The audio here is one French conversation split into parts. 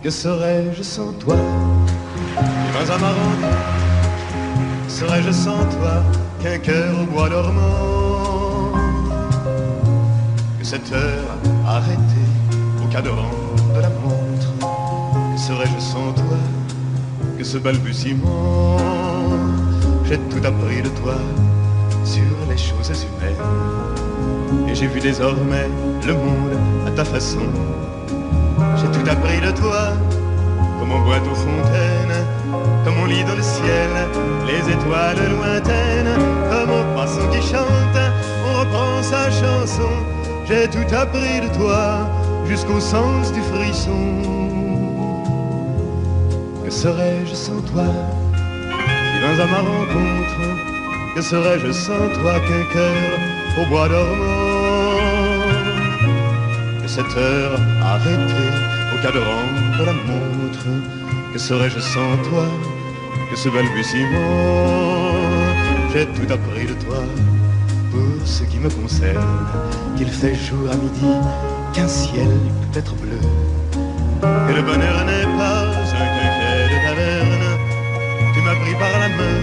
Que serais-je sans toi? Dans un marron, serais-je sans toi qu'un cœur au bois dormant? Que cette heure arrêtée au cadran de la montre? Que serais-je sans toi? Que ce balbutiement? J'ai tout appris de toi sur les choses humaines, et j'ai vu désormais le monde à ta façon. J'ai tout appris de toi, comme on boit aux fontaines, comme on lit dans le ciel les étoiles lointaines, comme au passant qui chante, on reprend sa chanson. J'ai tout appris de toi, jusqu'au sens du frisson. Que serais-je sans toi? Qui vins à ma rencontre. Que serais-je sans toi qu'un cœur au bois dormant? Que cette heure arrêtée au cadran de la montre? Que serais-je sans toi? Que ce balbutiement? J'ai tout appris de toi. Pour ce qui me concerne, qu'il fait jour à midi, qu'un ciel peut être bleu, que le bonheur n'est pas un quinquet de taverne. Tu m'as pris par la main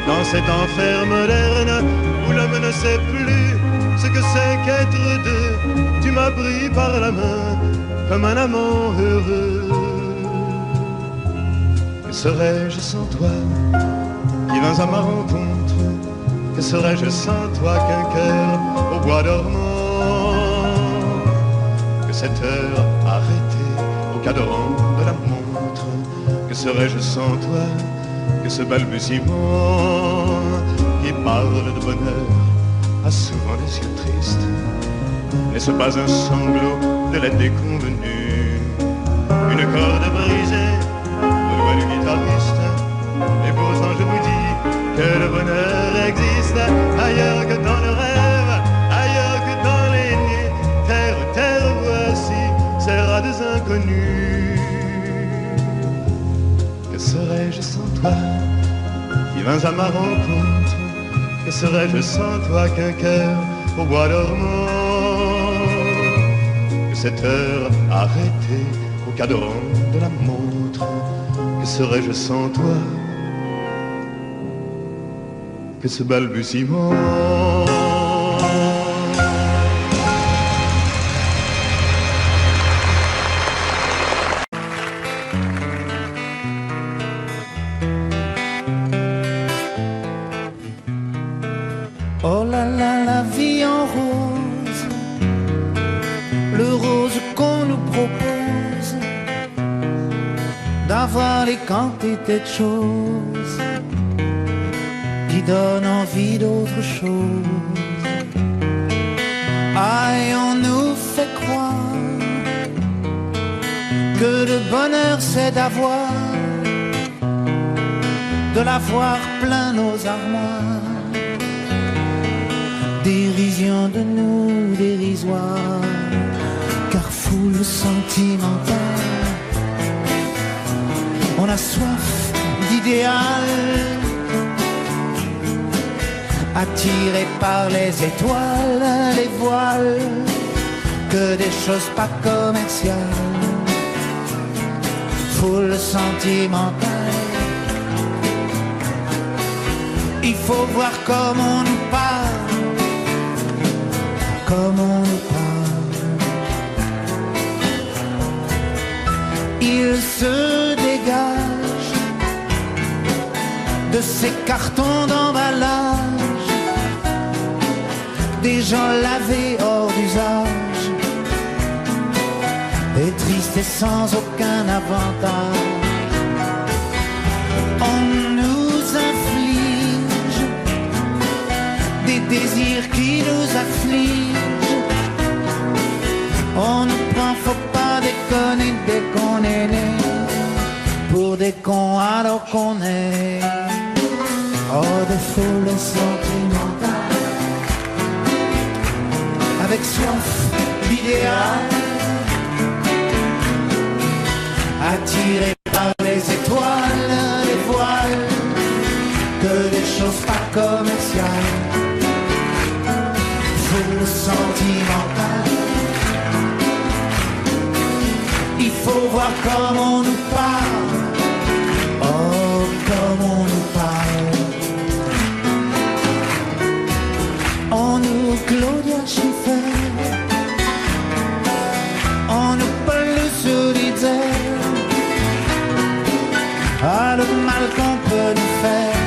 dans cet enfer moderne où l'homme ne sait plus ce que c'est qu'être deux. Tu m'as pris par la main comme un amant heureux. Que serais-je sans toi qui vins à ma rencontre? Que serais-je sans toi qu'un cœur au bois dormant? Que cette heure arrêtée au cadran de la montre? Que serais-je sans toi? Que ce balbutiement qui parle de bonheur a souvent des yeux tristes. N'est-ce pas un sanglot de la déconvenue? Une corde brisée de loin du guitariste. Et pourtant je vous dis que le bonheur existe ailleurs que dans le rêve, ailleurs que dans les nuits. Terre, terre, voici ces rats des inconnus. Que serais-je sans toi qui vins à ma rencontre? Que serais-je sans toi qu'un cœur au bois dormant? Que cette heure arrêtée au cadran de la montre? Que serais-je sans toi? Que ce balbutiement? Oh là là, la vie en rose, le rose qu'on nous propose, d'avoir les quantités de choses qui donnent envie d'autre chose. Aïe, on nous fait croire que le bonheur c'est d'avoir, de l'avoir plein nos armoires. Dérision de nous, dérisoire, car foule sentimentale. On a soif d'idéal, attiré par les étoiles, les voiles, que des choses pas commerciales. Foule sentimentale, il faut voir comment on nous parle, comme on nous parle. Il se dégage de ces cartons d'emballage, des gens lavés hors d'usage, et tristes et sans aucun avantage. On nous inflige des désirs qui nous affligent. On nous prend, faut pas déconner dès qu'on est né, pour des cons alors qu'on est. Oh, des foules sentimentales, avec soif d'idéal, attirés par les étoiles, les voiles, que des choses pas commerciales. Foule sentimentale, il faut faut voir comme on nous parle. Oh, comme on nous parle. On nous Claudia Schiffer, on nous Paul Solidaire. Ah, le mal qu'on peut nous faire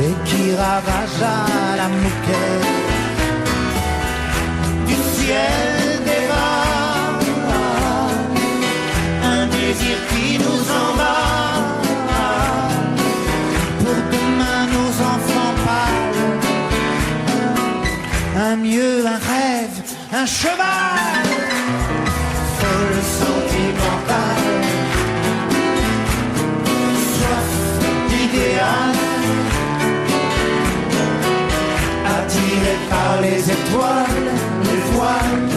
et qui ravage à la moquette du ciel des vents, un désir qui nous emballe. Pour demain nos enfants parlent, un mieux, un rêve, un cheval, folle sentimentale, soif d'idéal, attiré par les étoiles, les voiles,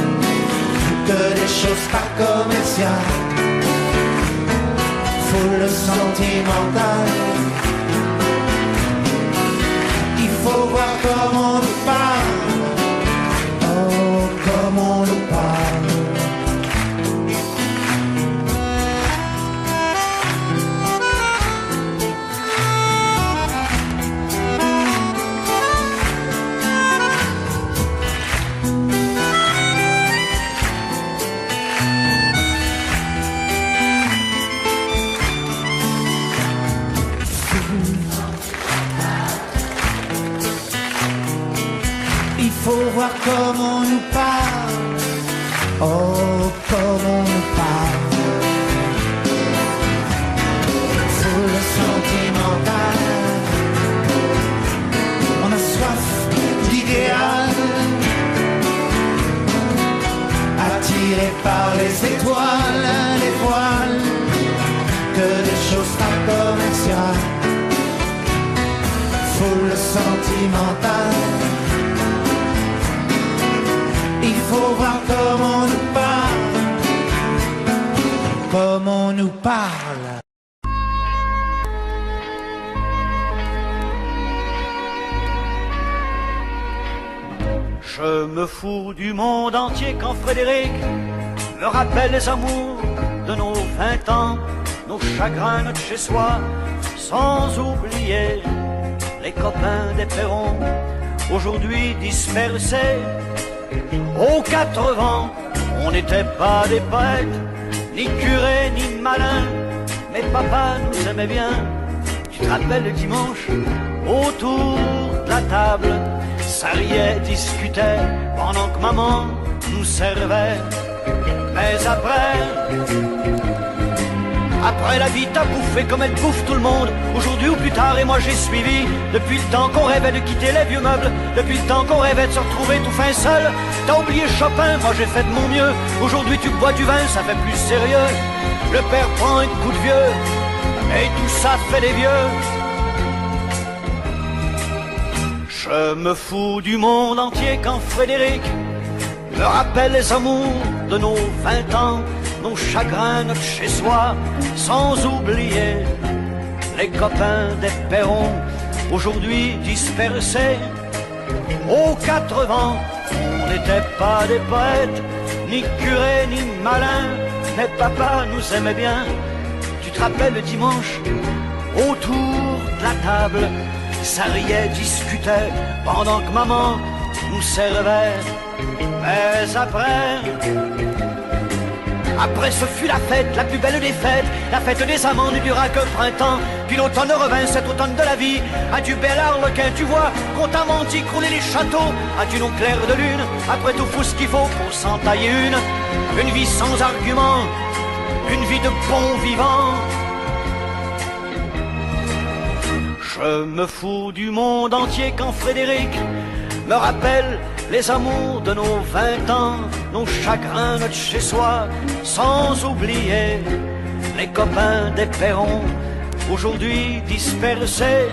que des choses pas commerciales, foule sentimentale. Il faut voir comment on nous parle, oh, comment on nous parle. Il faut voir comment on nous parle, oh, comment on nous parle. Foule sentimentale, on a soif d'idéal, attiré par les étoiles, les voiles, que des choses pas commerciales. Foule sentimentale. Il faut voir comment on nous parle, comment on nous parle. Je me fous du monde entier quand Frédéric me rappelle les amours de nos 20 ans, nos chagrins, notre chez-soi, sans oublier les copains des perrons, aujourd'hui dispersés. Aux 4 vents, on n'était pas des poètes, ni curés, ni malins, mais papa nous aimait bien. Tu te rappelles le dimanche, autour de la table, ça riait, discutait, pendant que maman nous servait. Mais après la vie t'a bouffé comme elle bouffe tout le monde, aujourd'hui ou plus tard, et moi j'ai suivi. Depuis le temps qu'on rêvait de quitter les vieux meubles, depuis le temps qu'on rêvait de se retrouver tout fin seul. T'as oublié Chopin, moi j'ai fait de mon mieux. Aujourd'hui tu bois du vin, ça fait plus sérieux. Le père prend un coup de vieux, et tout ça fait des vieux. Je me fous du monde entier quand Frédéric me rappelle les amours de nos 20 ans, nos chagrins, notre chez-soi, sans oublier les copains des perrons, aujourd'hui dispersés. Aux 4 vents, on n'était pas des poètes, ni curés, ni malins, mais papa nous aimait bien. Tu te rappelles le dimanche, autour de la table, ça riait, discutait, pendant que maman nous servait. Mais après ce fut la fête, la plus belle des fêtes, la fête des amants ne dura que le printemps. Puis l'automne revint, cet automne de la vie. Adieu bel arlequin, tu vois, qu'on t'a menti, crouler les châteaux. Adieu non clair de lune, après tout faut ce qu'il faut pour s'en tailler une vie sans argument, une vie de bon vivant. Je me fous du monde entier quand Frédéric me rappelle les amours de nos 20 ans, nos chagrins, notre chez-soi, sans oublier les copains des perrons, aujourd'hui dispersés.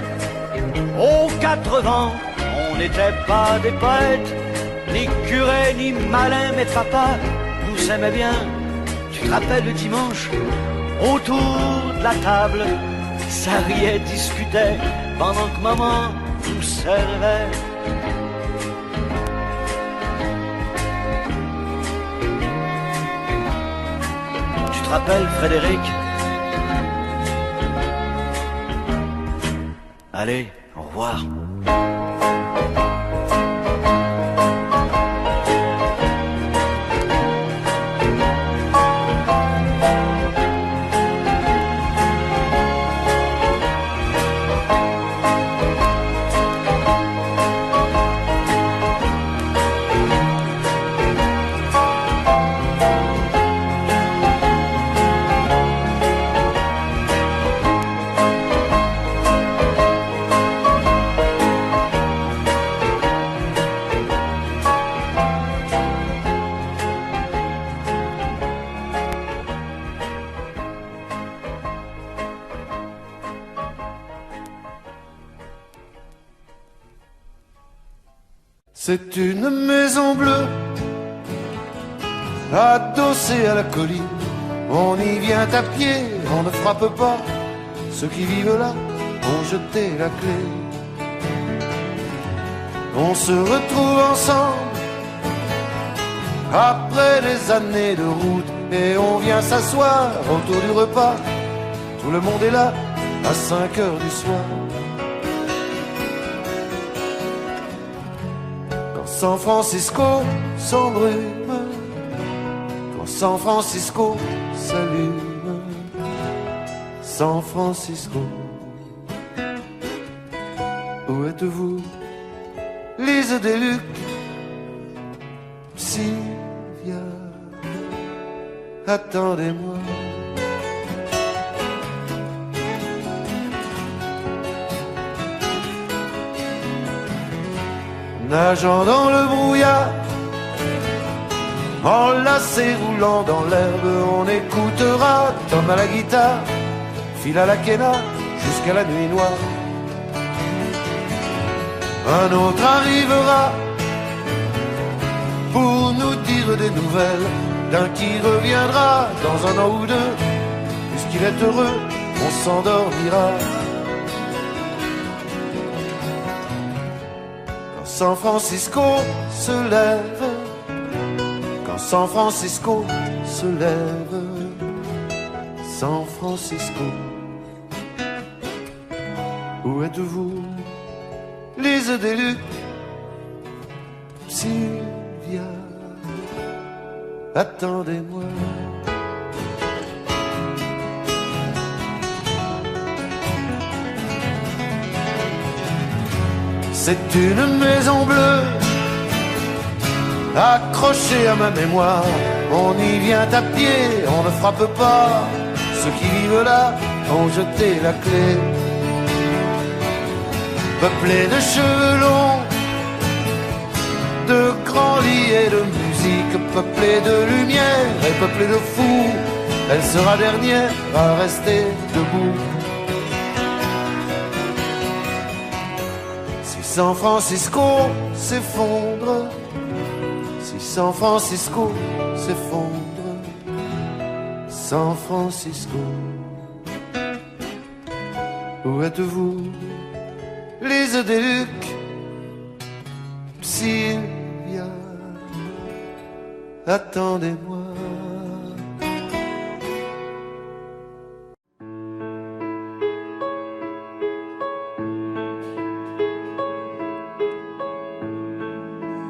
Aux 4 vents, on n'était pas des poètes, ni curés, ni malins, mais papa nous aimait bien. Tu te rappelles le dimanche, autour de la table, ça riait, discutait, pendant que maman nous servait. s'appelle Frédéric. Allez, au revoir. C'est une maison bleue, adossée à la colline. On y vient à pied, on ne frappe pas. Ceux qui vivent là ont jeté la clé. On se retrouve ensemble après des années de route et on vient s'asseoir autour du repas. Tout le monde est là à 5 heures du soir. San Francisco s'embrume, quand San Francisco s'allume, San Francisco. Où êtes-vous, Lise Deluc, Sylvia, attendez-moi. Nageant dans le brouillard, enlacé roulant dans l'herbe, on écoutera Tom à la guitare, Phil à la quena, jusqu'à la nuit noire. Un autre arrivera pour nous dire des nouvelles d'un qui reviendra dans un an ou deux. Puisqu'il est heureux, on s'endormira. San Francisco se lève, quand San Francisco se lève, San Francisco. Où êtes-vous, Lise Deluc, Sylvia, attendez-moi. C'est une maison bleue, accrochée à ma mémoire. On y vient à pied, on ne frappe pas. Ceux qui vivent là ont jeté la clé. Peuplée de cheveux longs, de grands lits et de musique, peuplée de lumière et peuplée de fous, elle sera dernière à rester debout. San Francisco s'effondre, si San Francisco s'effondre, San Francisco. Où êtes-vous, Lise Deluc, Sylvia, attendez-moi.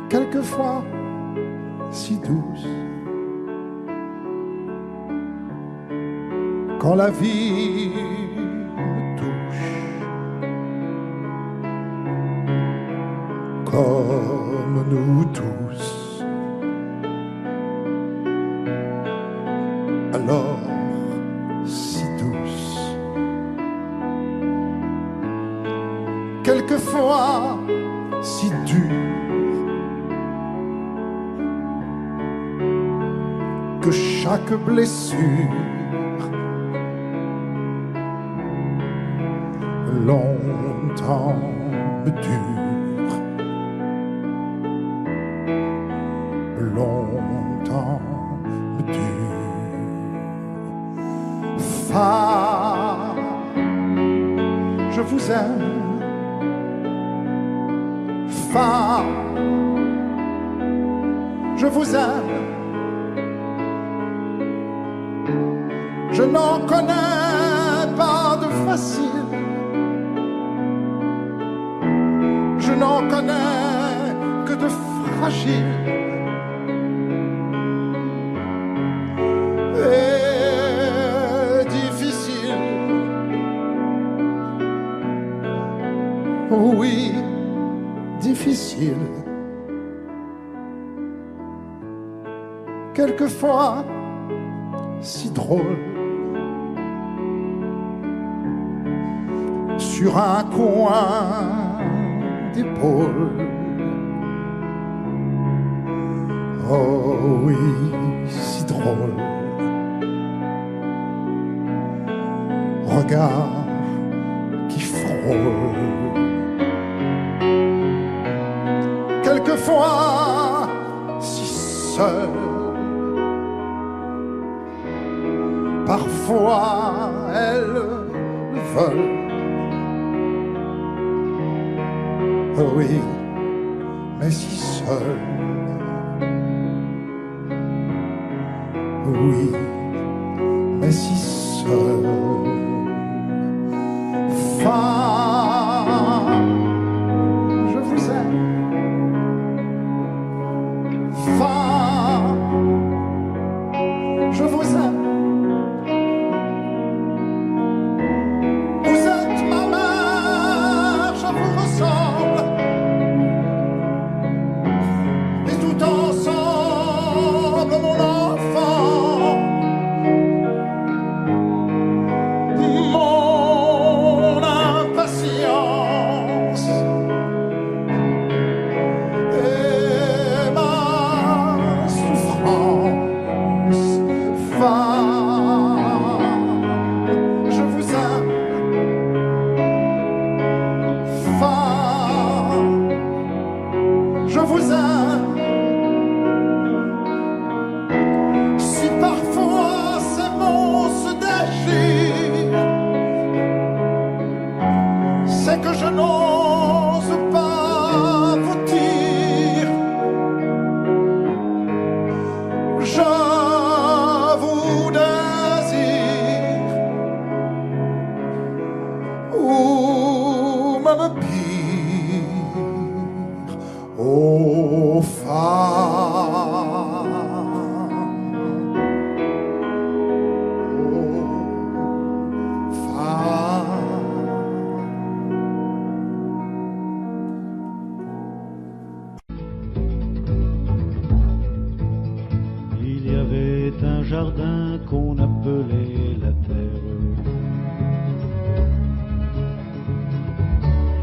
Quelquefois si douce, quand la vie me touche, comme nous tous, alors si douce. Quelquefois si dure, que chaque blessure longtemps me dure, longtemps me dure. Femme, je vous aime. Femme, je vous aime. Je n'en connais pas de facile, je n'en connais que de fragile. Et difficile, oui, difficile. Quelquefois si drôle, sur un coin d'épaule. Oh oui, si drôle. Regard qui frôle. Quelquefois si seul. Parfois elles veulent. Oh oui, mais si seul. Oui, mais si seul. Femme, je vous aime. Femme, je vous aime. Vous êtes ma mère, je vous ressemble. Et tout ensemble, mon enfant, mon impatience et ma souffrance. Femme, je vous aime. Femme, je vous aime. Si parfois ces mots se déchirent, c'est que je n'ose pas vous dire. Je vous désire, ou même pire, ô femme, ô femme. Il y avait un jardin qu'on appelait la terre.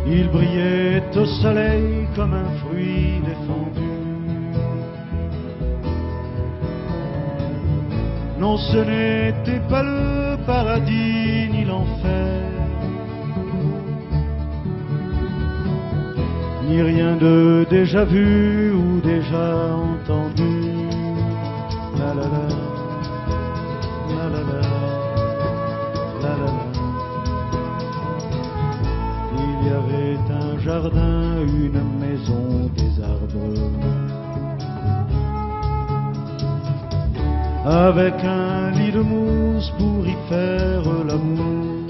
Il brillait au soleil comme un fruit défendu. Non, ce n'était pas le paradis ni l'enfer, ni rien de déjà vu ou déjà entendu. La la la, la la la, la la la. Il y avait un jardin, une maison, des arbres, avec un lit de mousse pour y faire l'amour,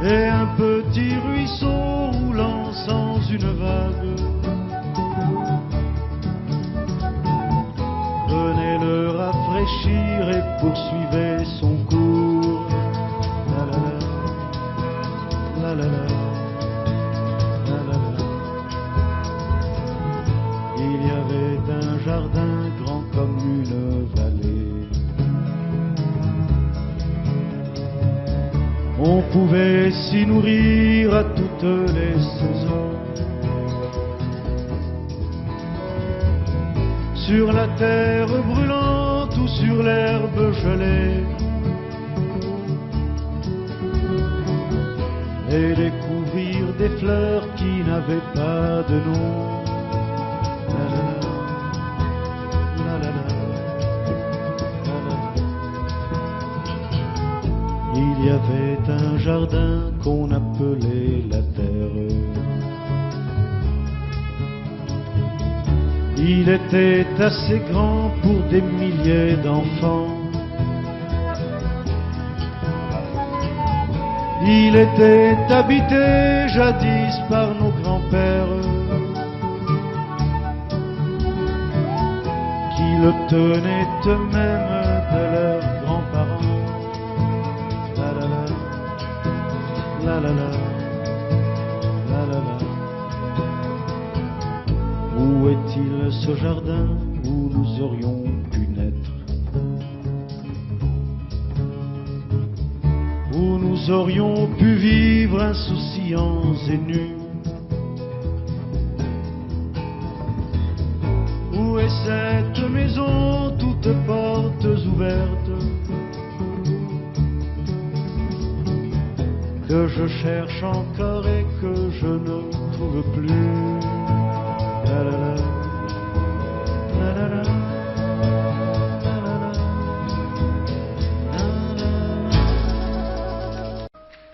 et un petit ruisseau roulant sans une vague venait le rafraîchir et poursuivait son cours. La la la, la la la, la la la. Il y avait un jardin grand comme une vallée. On pouvait s'y nourrir à toutes les saisons. Sur la terre brûlante ou sur l'herbe gelée, et découvrir des fleurs qui n'avaient pas de nom. La la la, la la la, la la la. Il y avait un jardin qu'on appelait la terre. Il était assez grand pour des milliers d'enfants. Il était habité jadis par nos grands-pères qui le tenaient eux-mêmes de leurs grands-parents. La la la, la la la, la la la. Où est-il ce jardin où nous aurions pu naître, où nous aurions pu vivre insouciants et nus? Où est cette maison, toutes portes ouvertes, que je cherche encore et que je ne trouve plus? La la la, la la la, la la la, la la la.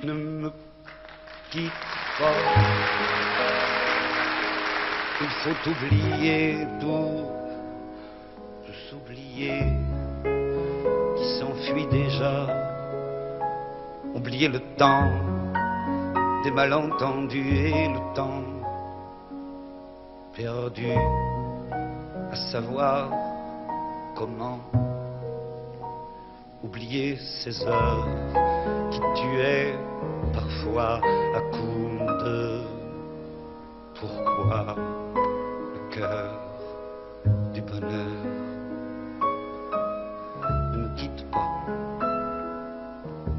Ne me quitte pas. Il faut oublier tout, s'oublier qui s'enfuit déjà, oublier le temps des malentendus et le temps perdu à savoir comment oublier ces heures qui tuaient parfois à coups de pourquoi le cœur du bonheur. Ne me quitte pas,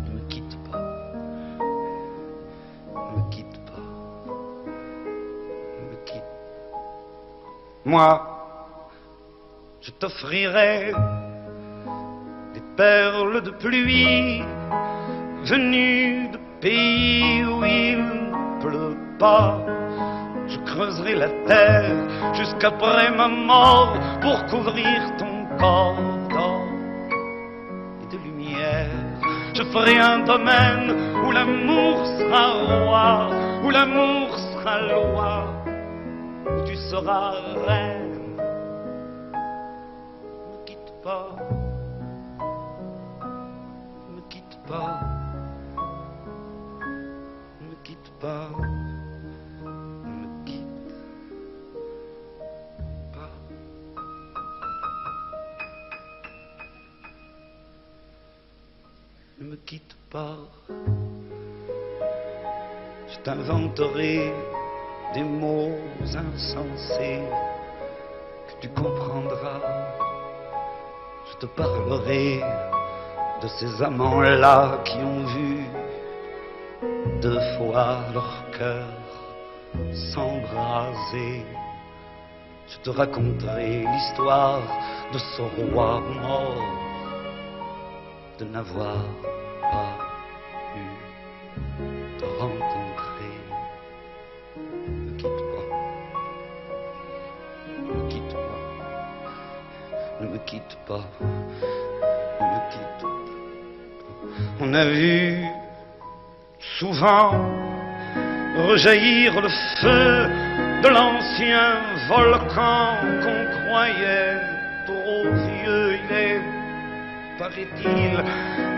ne me quitte pas, ne me quitte pas, ne me quitte. Moi, je t'offrirai des perles de pluie venues de pays où il ne pleut pas. Je creuserai la terre jusqu'après ma mort pour couvrir ton corps d'or et de lumière. Je ferai un domaine où l'amour sera roi, où l'amour sera loi, où tu seras reine. Ne me quitte pas, ne me quitte pas, ne me quitte pas. Ne me quitte pas, je t'inventerai des mots insensés que tu comprendras. Je te parlerai de ces amants-là qui ont vu 2 fois leur cœur s'embraser. Je te raconterai l'histoire de ce roi mort, de n'avoir pas pu te rencontrer. Ne me quitte pas, ne me quitte pas, ne me quitte pas, ne me quitte pas. On a vu souvent rejaillir le feu de l'ancien volcan qu'on croyait trop vieux. Il est, paraît-il,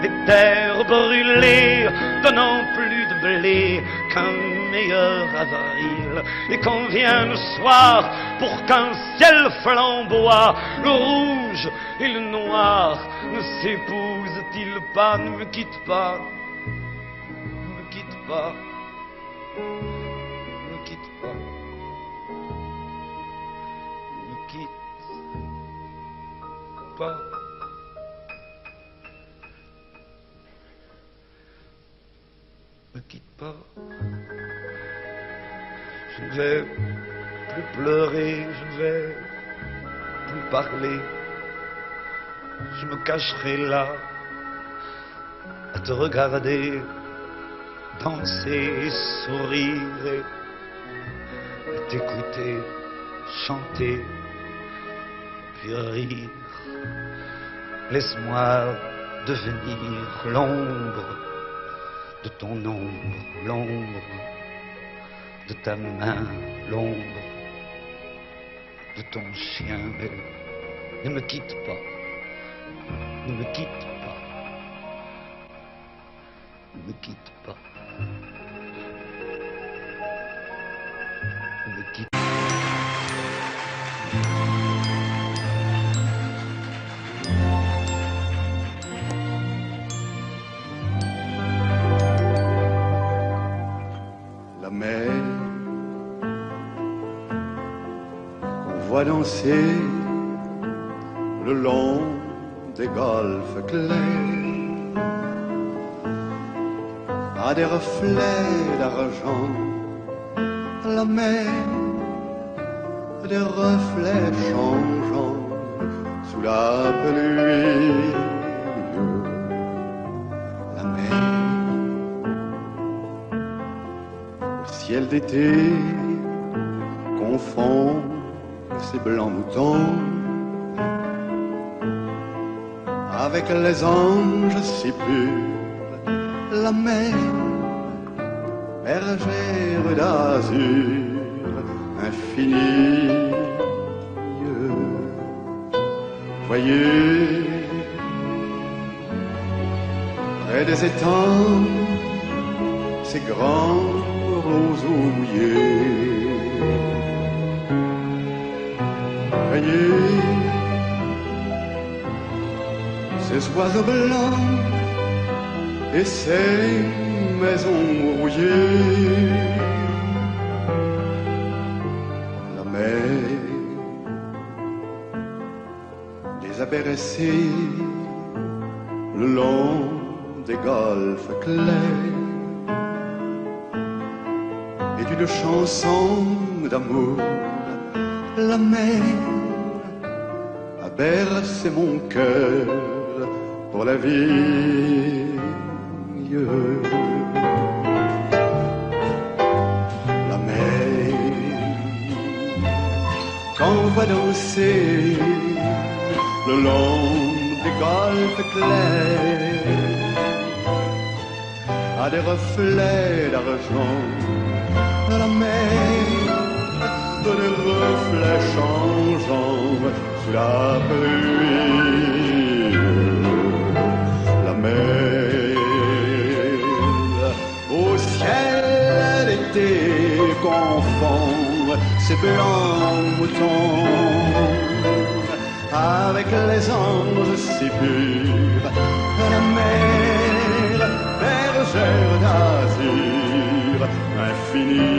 des terres brûlées, donnant plus de blé qu'un meilleur avril. Et qu'on vient le soir pour qu'un ciel flamboie, le rouge et le noir ne s'épousent-ils pas? Ne me quitte pas, ne me quitte pas, ne me quitte pas, ne me quitte pas. Ne quitte pas. Je ne vais plus pleurer, je ne vais plus parler. Je me cacherai là à te regarder danser et sourire et t'écouter chanter puis rire. Laisse-moi devenir l'ombre de ton ombre, l'ombre de ta main, l'ombre de de ton chien, mais ne me quitte pas. Ne me quitte pas. Ne me quitte pas. Ne me quitte pas. La mer qu'on voit danser le long des golfes clairs a des reflets d'argent. La mer a des reflets changeants sous la pluie. La mer au ciel d'été confond ses blancs moutons avec les anges si purs. La mer, bergère d'azur infinie. Voyez, près des étangs, ces grands roseaux mouillés. Voyez, ces oiseaux blancs et ces maisons rouillées. La mer les a bercés le long des golfes clairs et d'une chanson d'amour. La mer a bercé mon cœur pour la vie. La mer qu'on voit danser le long des golfes clairs a des reflets d'argent. La mer de des reflets changeants sous la pluie. La mer au ciel d'été confond ses blancs moutons avec les anges si purs. La mer, bergère d'azur infinie.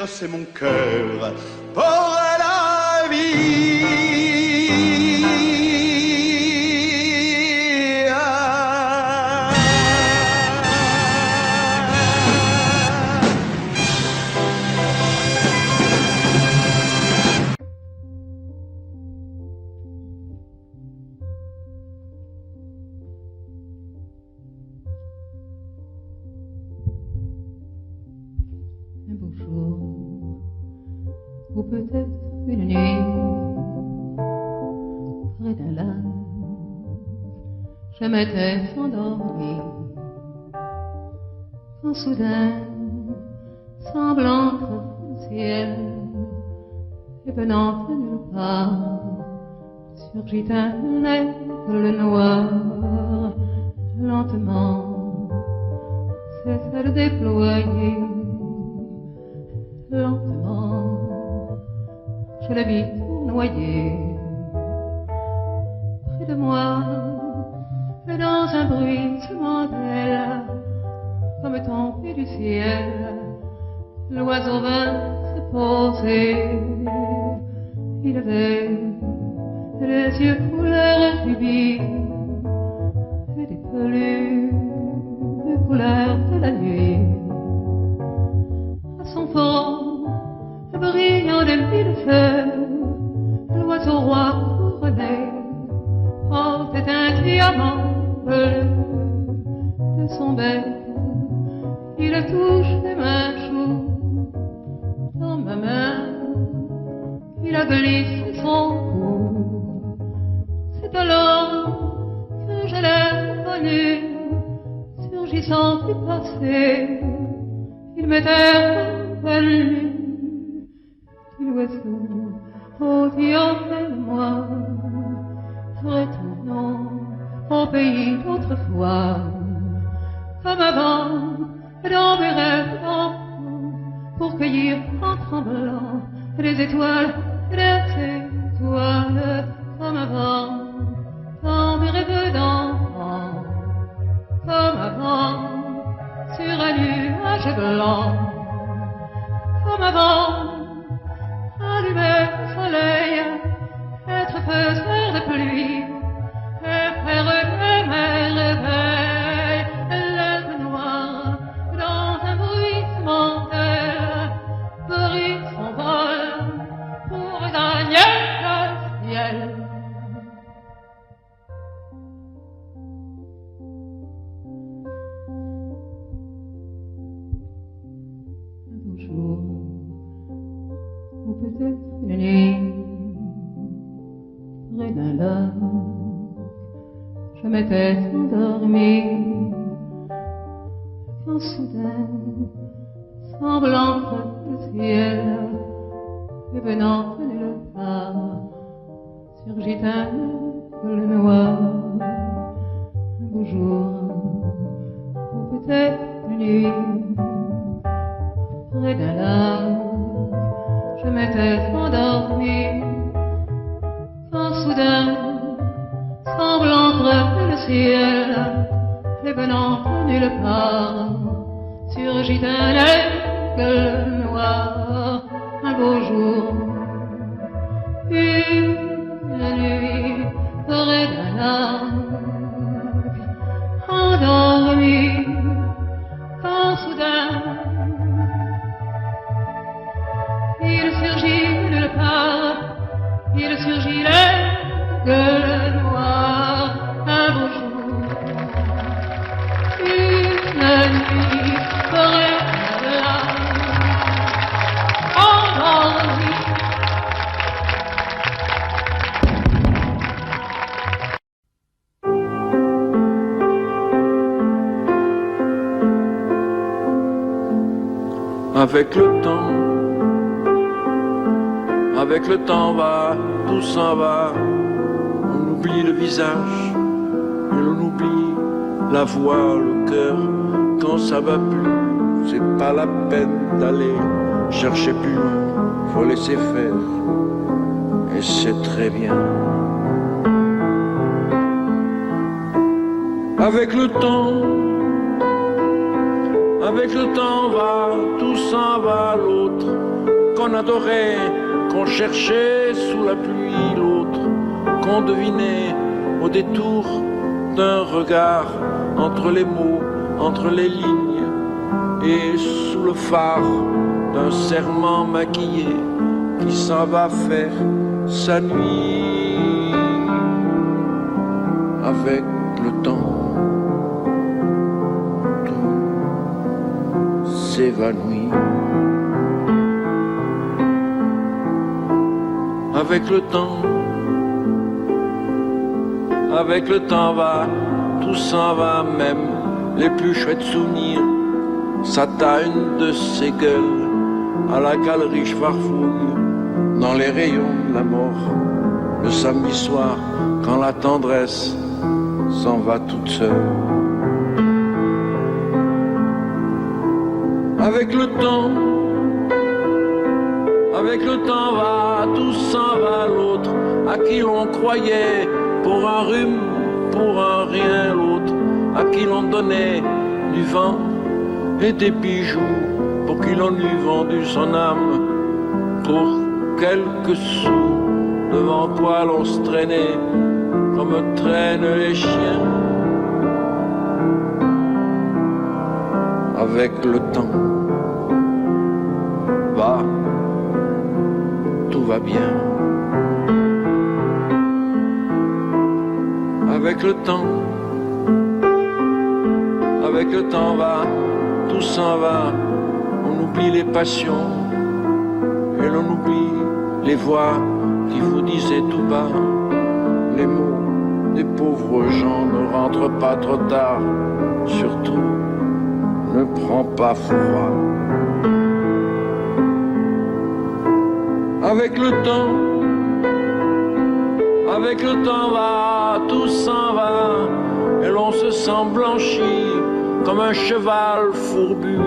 C'est mon cœur pour la vie. Un beau jour, ou peut-être une nuit, près d'un lac, je m'étais endormi, quand soudain, semblant entre le ciel, et venant de nulle part, surgit un aigle noir, lentement, cessa de déployer. Lentement, je le vis noyer près de moi, et dans un bruissement d'ailes, comme tombé du ciel, l'oiseau vint se poser. Il avait des yeux couleur rubis et des peluches couleur de la nuit. À son front, brillant des mille feux, l'oiseau roi couronné portait un diamant bleu de son bec. Il touche des mains chaudes dans ma main, il a glissé son cou. C'est alors que je l'ai reconnu, surgissant du passé. Il m'était revenu, petit oiseau, aussi auprès de moi. Retournons au pays d'autrefois, comme avant, dans mes rêves d'enfant, pour cueillir en tremblant les étoiles, comme avant, dans mes rêves d'enfant, comme avant, sur un nuage blanc, comme avant, allumer le soleil, être faiseur de pluie, et faire que mes réveils, l'herbe noire, dans un bruissement d'air, brise son vol pour gagner le ciel. Un beau jour, ou peut-être une nuit, près d'un lac, je m'étais endormie, quand soudain, semblant entre le ciel, et venant prenait le pas, surgit un bleu noir. Un beau jour, ou peut-être une nuit, près d'un lac, je m'étais endormie, quand soudain, semblant entre le ciel, et venant nulle part, surgit un aigle noir. Un beau jour, une nuit, près d'un lac, endormi, quand soudain, il surgit nulle part, il surgit l'aigle noir. Un beau jour, une nuit, près d'un lac, endormi. Avec le temps va, tout s'en va. On oublie le visage, et l'on oublie la voix, le cœur. Quand ça va plus, c'est pas la peine d'aller chercher plus loin. Faut laisser faire, et c'est très bien. Avec le temps va, tout s'en va. L'autre qu'on adorait, qu'on cherchait sous la pluie, l'autre qu'on devinait au détour d'un regard, entre les mots, entre les lignes, et sous le phare d'un serment maquillé qui s'en va faire sa nuit. Avec le temps, tout s'évanouit. Avec le temps va, tout s'en va, même les plus chouettes souvenirs. Ça t'a une de ces gueules à la galerie Farfouille, dans les rayons de la mort, le samedi soir, quand la tendresse s'en va toute seule. Avec le temps va, tout s'en va. L'autre à qui l'on croyait pour un rhume, pour un rien. L'autre à qui l'on donnait du vent et des bijoux, pour qui l'on eût vendu son âme pour quelques sous. devant quoi l'on se traînait comme traînent les chiens. Avec le temps, tout va bien. Avec le temps tout s'en va. On oublie les passions et l'on oublie les voix qui vous disaient tout bas les mots des pauvres gens. Ne rentre pas trop tard, surtout ne prends pas froid. Avec le temps tout s'en va, et l'on se sent blanchi comme un cheval fourbu,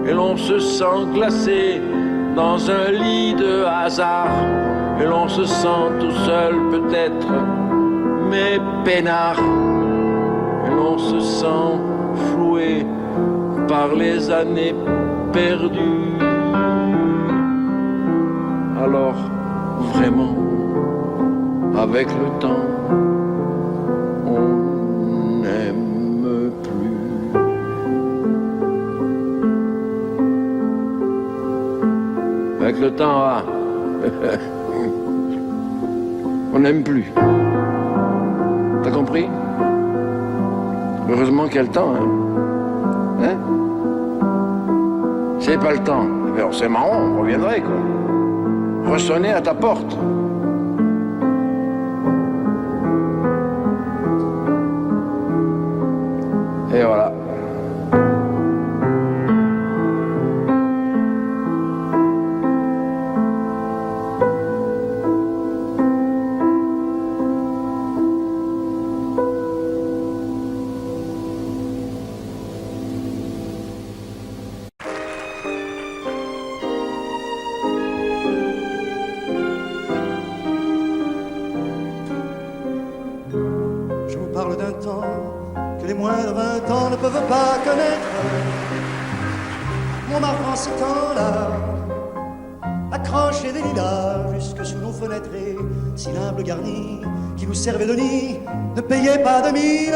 et l'on se sent glacé dans un lit de hasard, et l'on se sent tout seul peut-être, mais peinard, et l'on se sent floué par les années perdues. Alors, vraiment, avec le temps, on n'aime plus. Avec le temps, on n'aime plus. T'as compris? Heureusement qu'il y a le temps, hein? C'est pas le temps. C'est marrant, on reviendrait, quoi. Ressonner à ta porte. Et voilà. Ce temps-là, accrochés des lilas jusque sous nos fenêtres, et si l'humble garni qui nous servait de nid ne payait pas de mine.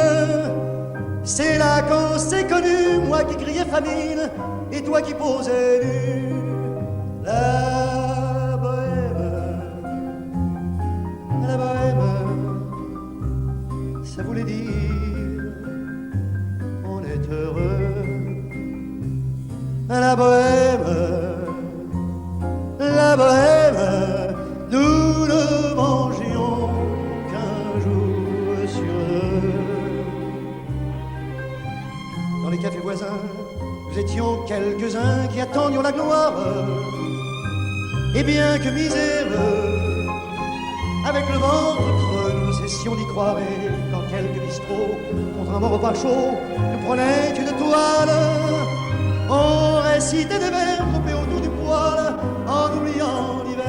C'est là qu'on s'est connus, moi qui criais famine et toi qui posais nu. La bohème, ça voulait dire on est heureux. La bohème, nous ne mangions qu'un jour sur deux. Dans les cafés voisins, nous étions quelques-uns qui attendions la gloire. Et bien que miséreux, avec le ventre creux, nous cessions d'y croire. Et dans quelques bistrots, contre un bon repas chaud, nous prenaient une toile. On récitait des vers groupés autour du poêle en oubliant l'hiver.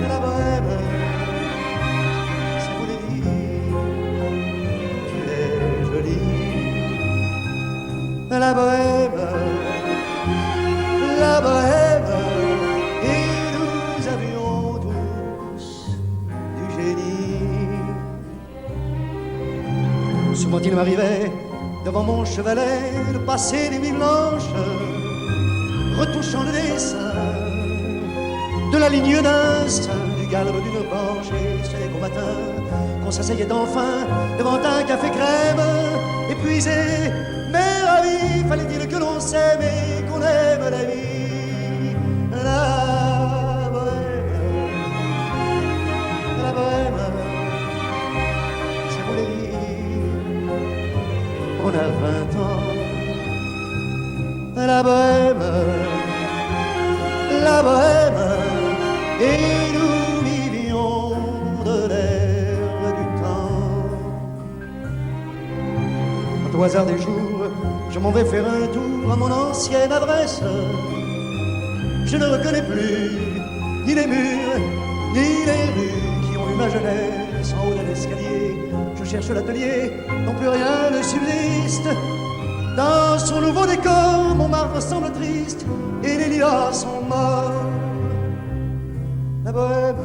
La bohème, ça voulait dire tu es jolie. La bohème, et nous avions tous du génie. Souvent il m'arrivait devant mon chevalet de passer des nuits blanches, retouchant le dessin de la ligne d'un sein, du galbe d'une branche. Et c'est qu'au matin qu'on s'asseyait enfin devant un café crème, épuisé mais ravi. Fallait-il que l'on s'aime et qu'on aime la vie. La bohème, ça voulait dire on a 20 ans. La bohème, et nous vivions de l'air du temps. Quant au hasard des jours, je m'en vais faire un tour à mon ancienne adresse. Je ne reconnais plus ni les murs, ni les rues qui ont eu ma jeunesse. En haut de l'escalier, je cherche l'atelier, non plus rien ne subsiste. Dans son nouveau décor, Montmartre semble triste et les lilas sont morts. La bohème,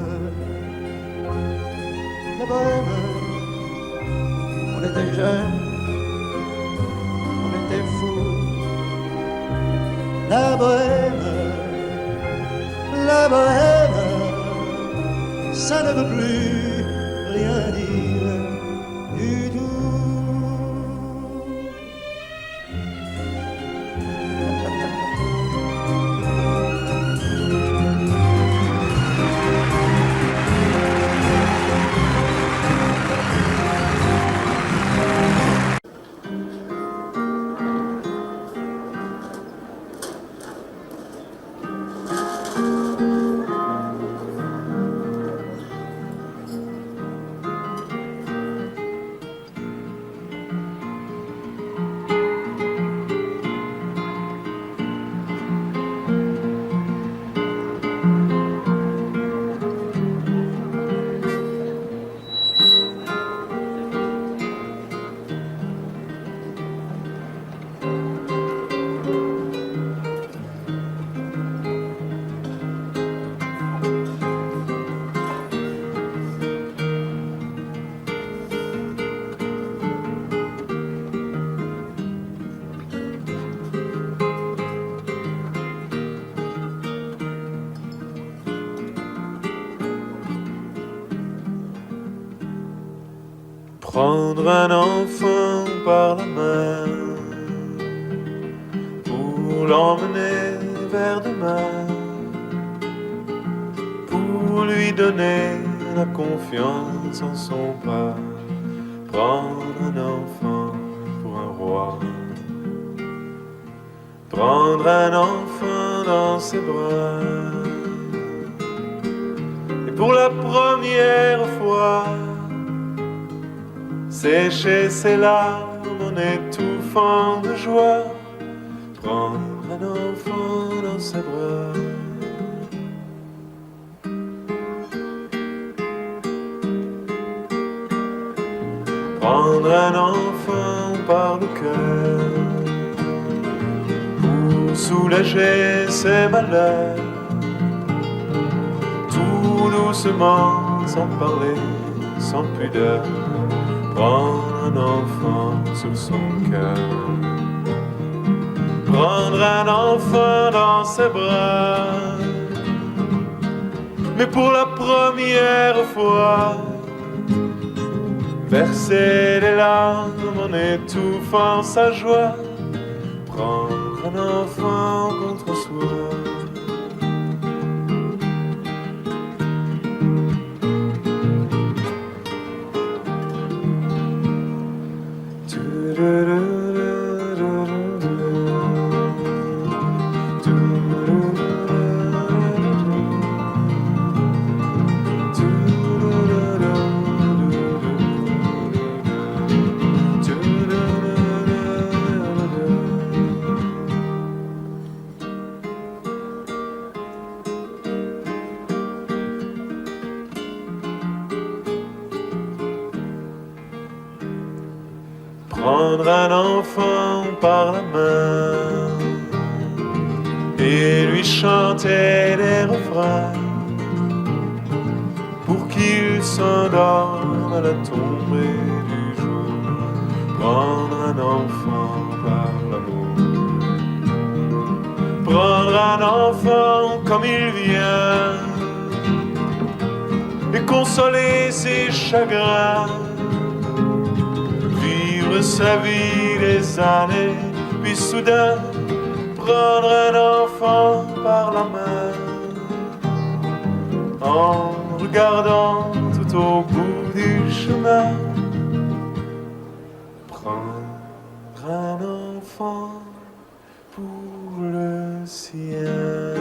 on était jeunes, on était fous. La bohème, ça ne veut plus rien dire du tout. Prendre un enfant par la main pour l'emmener vers demain, pour lui donner la confiance en son pas. Prendre un enfant pour un roi, prendre un enfant dans ses bras, et pour la première fois sécher ses larmes en étouffant de joie, prendre un enfant dans ses bras. Prendre un enfant par le cœur pour soulager ses malheurs, tout doucement, sans parler, sans pudeur. Prendre un enfant sur son cœur, prendre un enfant dans ses bras, mais pour la première fois, verser des larmes en étouffant sa joie, prendre un enfant contre soi. Prendre un enfant par la main et lui chanter des refrains pour qu'il s'endorme à la tombée du jour. Prendre un enfant par l'amour, prendre un enfant comme il vient et consoler ses chagrins, sa vie des années, puis soudain prendre un enfant par la main en regardant tout au bout du chemin. Prendre un enfant pour le sien.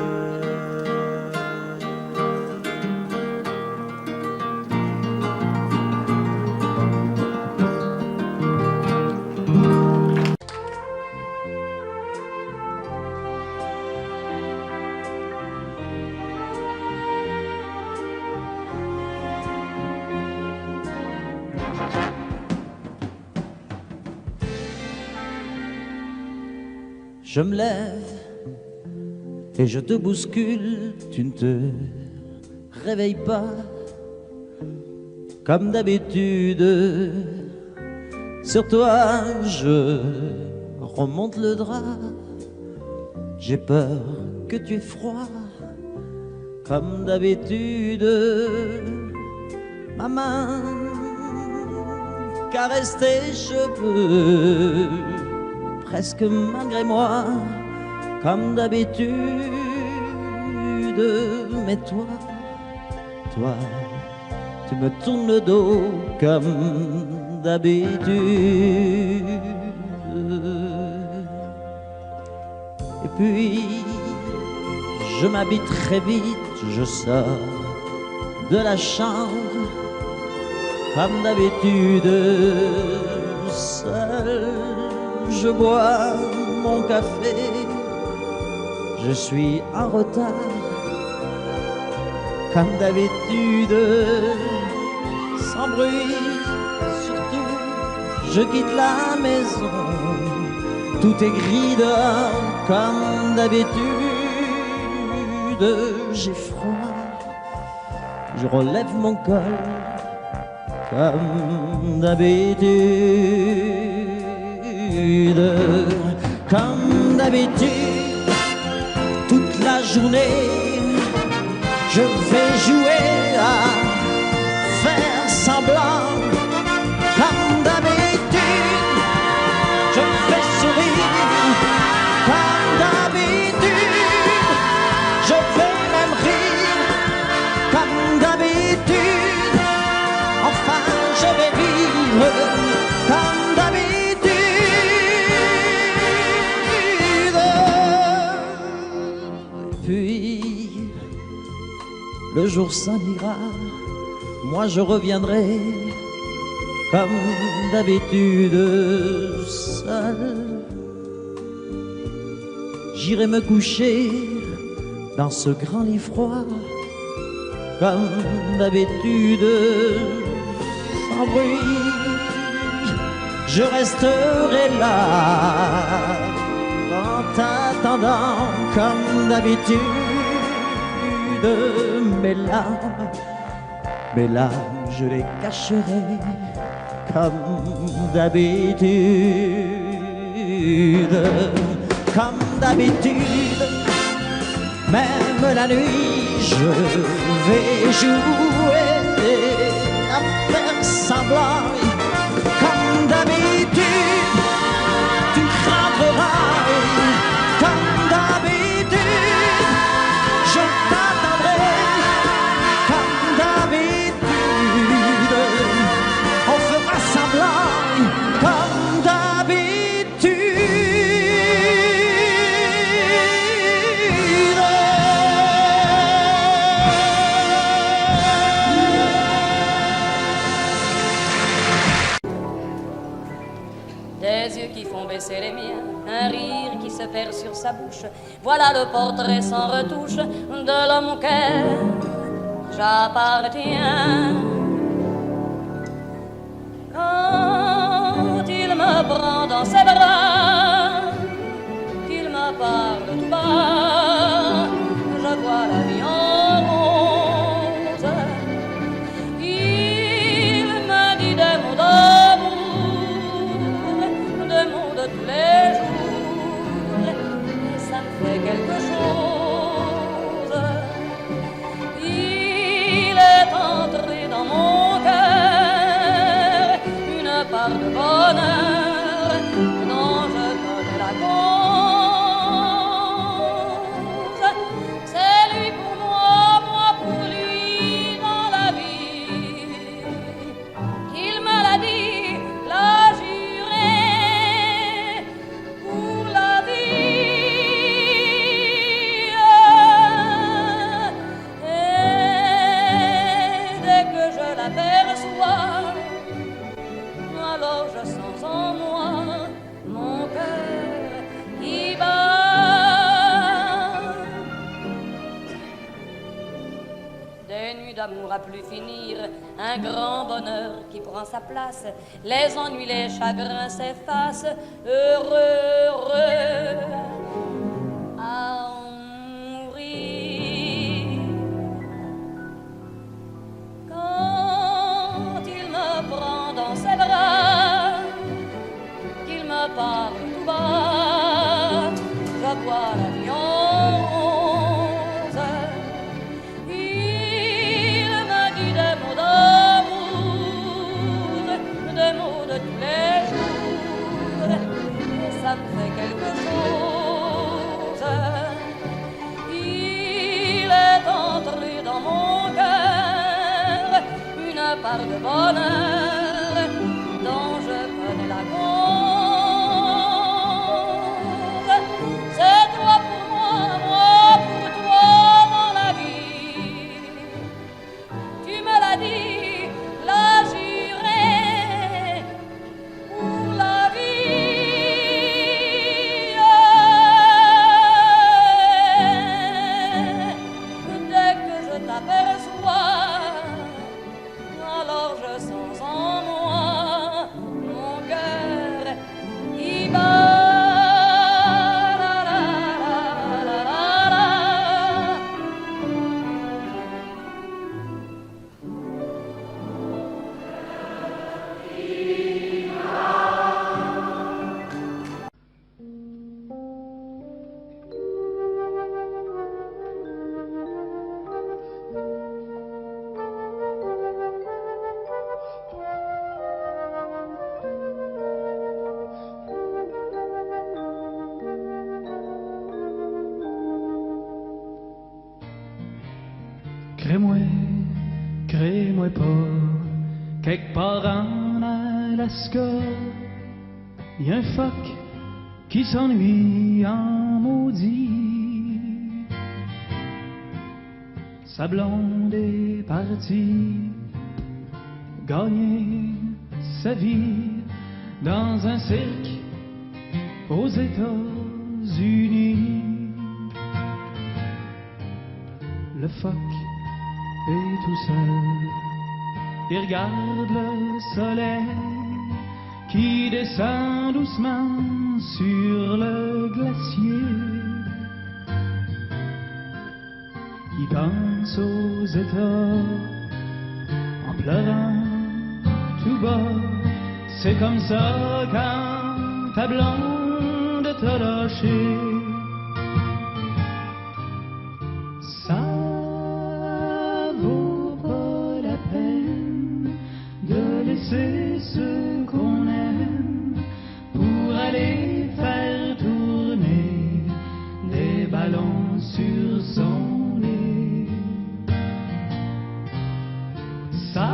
Je me lève et je te bouscule, tu ne te réveilles pas comme d'habitude. Sur toi, je remonte le drap. J'ai peur que tu aies froid comme d'habitude. Ma main caresse tes cheveux, presque malgré moi, comme d'habitude. Mais toi, tu me tournes le dos comme d'habitude. Et puis, je m'habille très vite, je sors de la chambre comme d'habitude. Seul, je bois mon café, je suis en retard comme d'habitude. Sans bruit, surtout, je quitte la maison. Tout est gris dehors comme d'habitude. J'ai froid, je relève mon col comme d'habitude. Comme d'habitude, toute la journée, je vais jouer à faire semblant. Comme d'habitude, je fais sourire. Comme d'habitude, je vais même rire. Comme d'habitude, enfin je vais vivre. Comme d'habitude. Puis le jour s'en ira, moi je reviendrai comme d'habitude seul. J'irai me coucher dans ce grand lit froid comme d'habitude, sans bruit. Je resterai là en t'attendant comme d'habitude. Mes larmes, je les cacherai comme d'habitude. Comme d'habitude, même la nuit, je vais jouer à faire semblant. Comme d'habitude, tu rentreras. Comme d'habitude, je t'attendrai. Comme d'habitude, on fera semblant. Comme d'habitude. Des yeux qui font baisser les miens, un rire qui se perd sur sa bouche. Voilà le portrait sans retouche de l'homme auquel j'appartiens. Quand il me prend dans ses bras, qu'il me parle tout bas, je vois la vie en rose. Il me dit des mots de tous les jours, et ça me fait quelque chose. Il est entré dans mon cœur une part de bonheur dont je connais la cause. C'est lui pour moi, moi pour lui dans la vie. Il me l'a dit, l'a juré. Alors je sens en moi mon cœur qui bat. Des nuits d'amour à plus finir, un grand bonheur qui prend sa place. Les ennuis, les chagrins s'effacent, heureux, heureux. part de bonheur dont je connais la cause. C'est toi pour moi, moi pour toi dans la vie. Tu me l'as dit, l'as juré pour la vie. Dès que je t'aperçois, alors je sens en moi mon cœur qui bat. La, la, la, la, la, Crée-moi pas, quelque part en Alaska, y a un phoque qui s'ennuie en maudit. Sa blonde est partie gagner sa vie dans un cirque aux États-Unis. Le phoque est tout seul, il regarde le soleil qui descend doucement sur le glacier. Il pense aux États en pleurant tout bas. C'est comme ça quand ta blonde t'a lâché. Ça vaut pas la peine de laisser ceux qu'on aime pour aller faire tourner des ballons sur son nez. Ça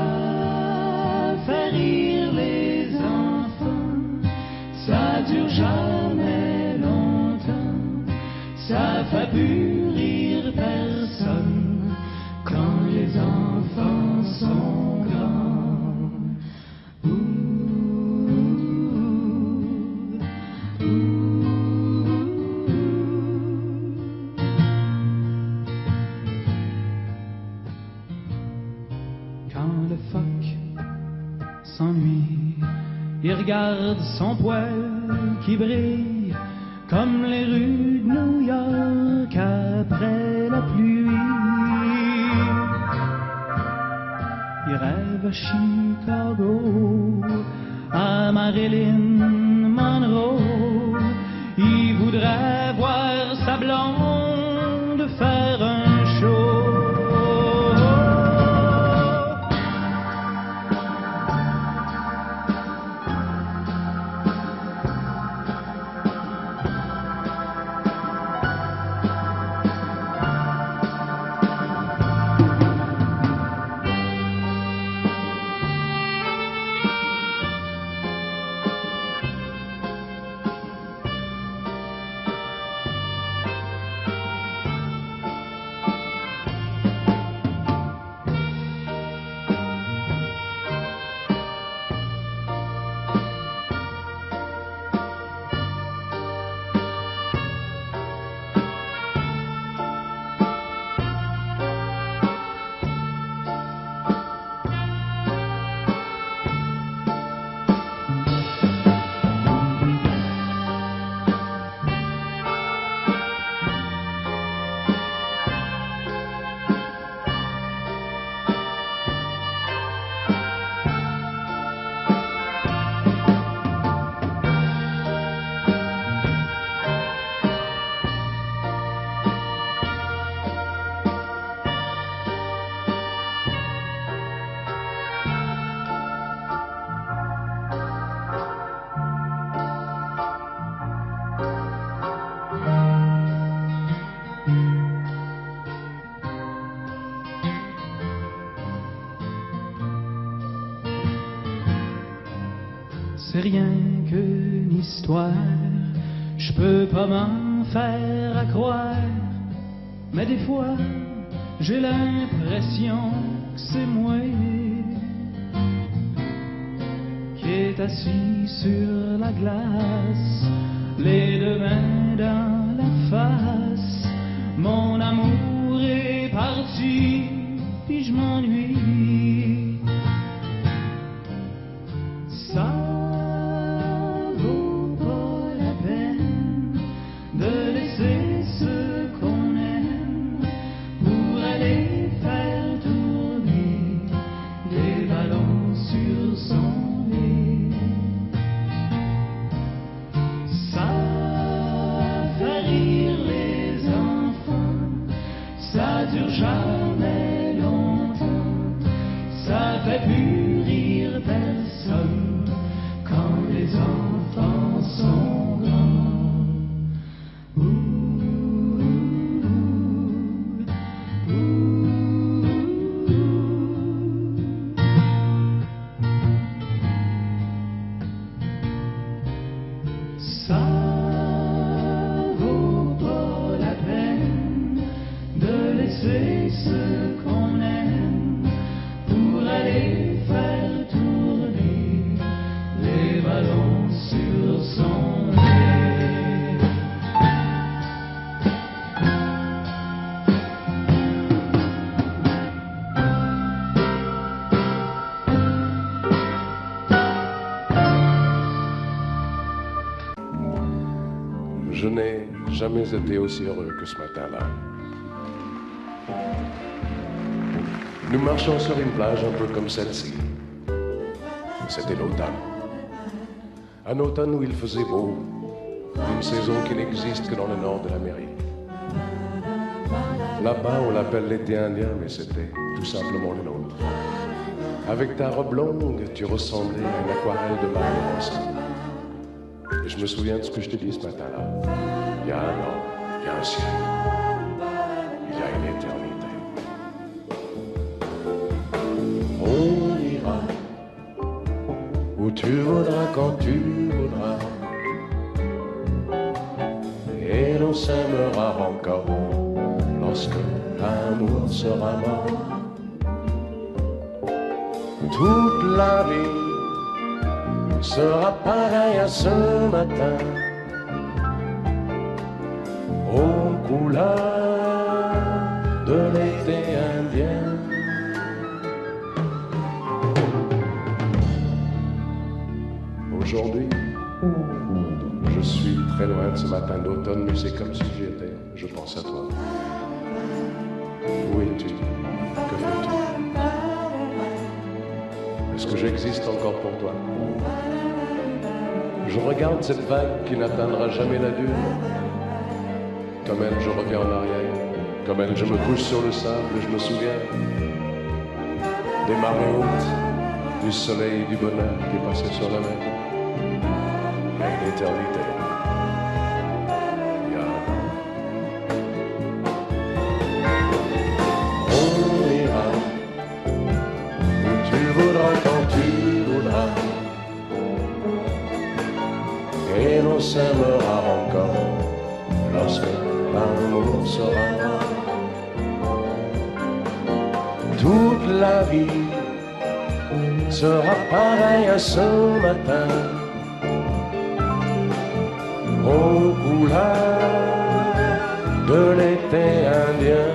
fait rire les enfants, ça dure jamais longtemps, ça fait plus rire personne quand les enfants sont grands. Quand le phoque s'ennuie, il regarde son poil qui brille comme les rues de New York après la pluie. Il rêve à Chicago, à Marilyn Monroe. Il voudrait voir sa blonde faire un show. c'est rien qu'une histoire. Je peux pas m'en faire à croire, mais des fois j'ai l'impression que c'est moi qui est assis sur la glace, les deux mains dans la face. Mon amour est parti, puis je m'ennuie. Ça vaut pas la peine de laisser ce qu'on aime pour aller faire tourner des ballons sur son nez. Ça fait rire les enfants, ça dure jamais longtemps, ça fait plus rire personne quand les enfants sont grands. Ça vaut pas la peine de laisser ce qu'on aime pour aller faire tourner les ballons sur son nez. Je n'ai jamais été aussi heureux que ce matin-là. Nous marchions sur une plage un peu comme celle-ci. C'était l'automne. Un automne où il faisait beau, une saison qui n'existe que dans le nord de l'Amérique. Là-bas, on l'appelle l'été indien, mais c'était tout simplement le nôtre. Avec ta robe longue, tu ressemblais à une aquarelle de Mario Rossi. Et je me souviens de ce que je te dis ce matin-là. Il y a un an, il y a un siècle, il y a une éternité. On ira où tu voudras, quand tu voudras, et l'on s'aimera encore lorsque l'amour sera mort. Toute la vie sera pareille à ce matin, aux couleurs de l'été indien. Aujourd'hui, je suis très loin de ce matin d'automne, mais c'est comme si j'y étais. Je pense à toi. Où es-tu? Que fais-tu? Est-ce que j'existe encore pour toi? Je regarde cette vague qui n'atteindra jamais la dune. Comme elle, je reviens en arrière. Comme elle, je me couche sur le sable et je me souviens des marées hautes, du soleil et du bonheur qui est passé sur la mer. Il y a une éternité. Il y a un an. On ira où tu voudras, quand tu voudras, et l'on s'aimera encore lorsque l'amour sera mort. Toute la vie sera pareille à ce matin, aux couleurs de l'été indien.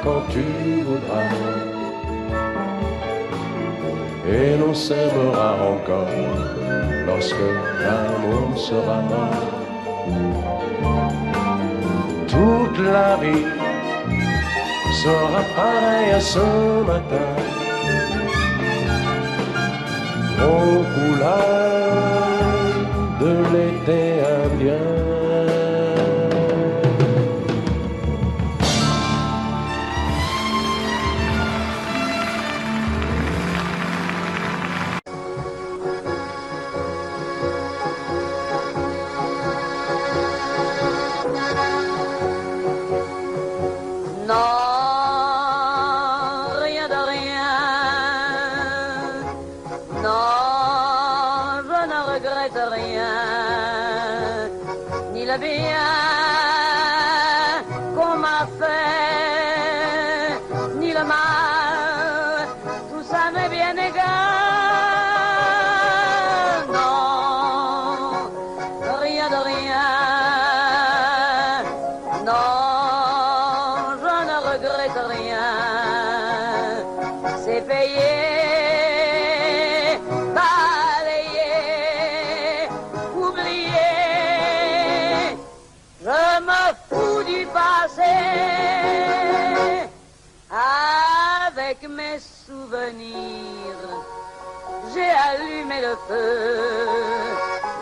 Quand tu voudras, et l'on s'aimera encore lorsque l'amour sera mort. Toute la vie sera pareille à ce matin, aux couleurs de l'été indien. Le bien qu'on m'a fait, ni le mal, tout ça m'est bien égal. Non, rien de rien. Non, je ne regrette rien. C'est payé. Avec mes souvenirs, j'ai allumé le feu,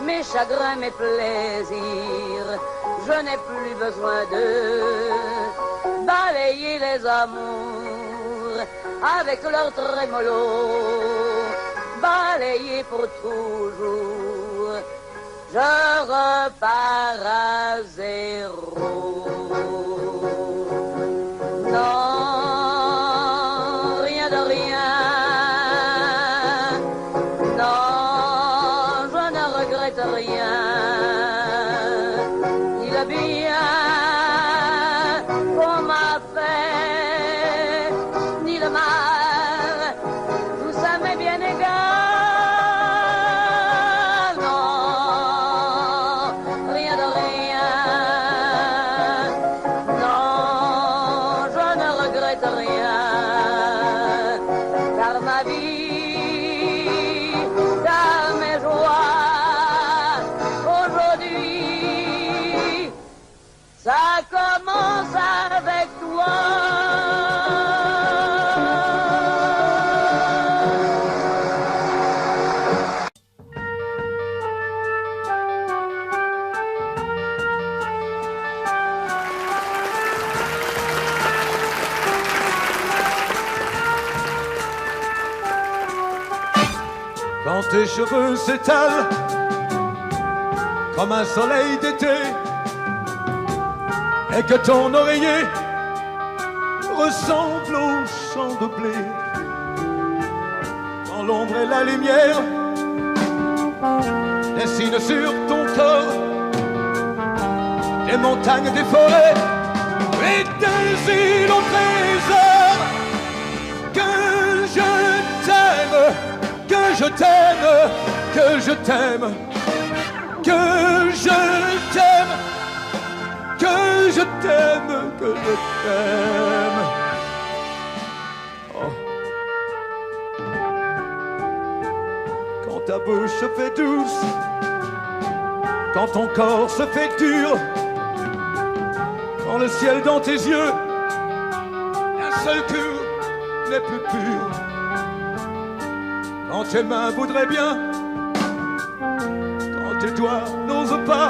mes chagrins, mes plaisirs, je n'ai plus besoin de balayer les amours avec leur trémolo, balayer pour toujours, je repars à zéro. Non, rien de rien. Non, je ne regrette rien. Ni le bien qu'on m'a fait, ni le mal, tout ça m'est bien égal. Non, rien de rien. Rien, car ma vie, car mes joies, aujourd'hui, ça commence avec toi. Quand tes cheveux s'étalent comme un soleil d'été et que ton oreiller ressemble au champ de blé, quand l'ombre et la lumière dessinent sur ton corps des montagnes, des forêts et des îles au trésor, que je t'aime, que je t'aime, que je t'aime, que je t'aime, que je t'aime, que je t'aime. Oh. Quand ta bouche se fait douce, quand ton corps se fait dur, quand le ciel dans tes yeux, un seul cœur n'est plus pur. Quand tes mains voudraient bien, quand tes doigts n'osent pas,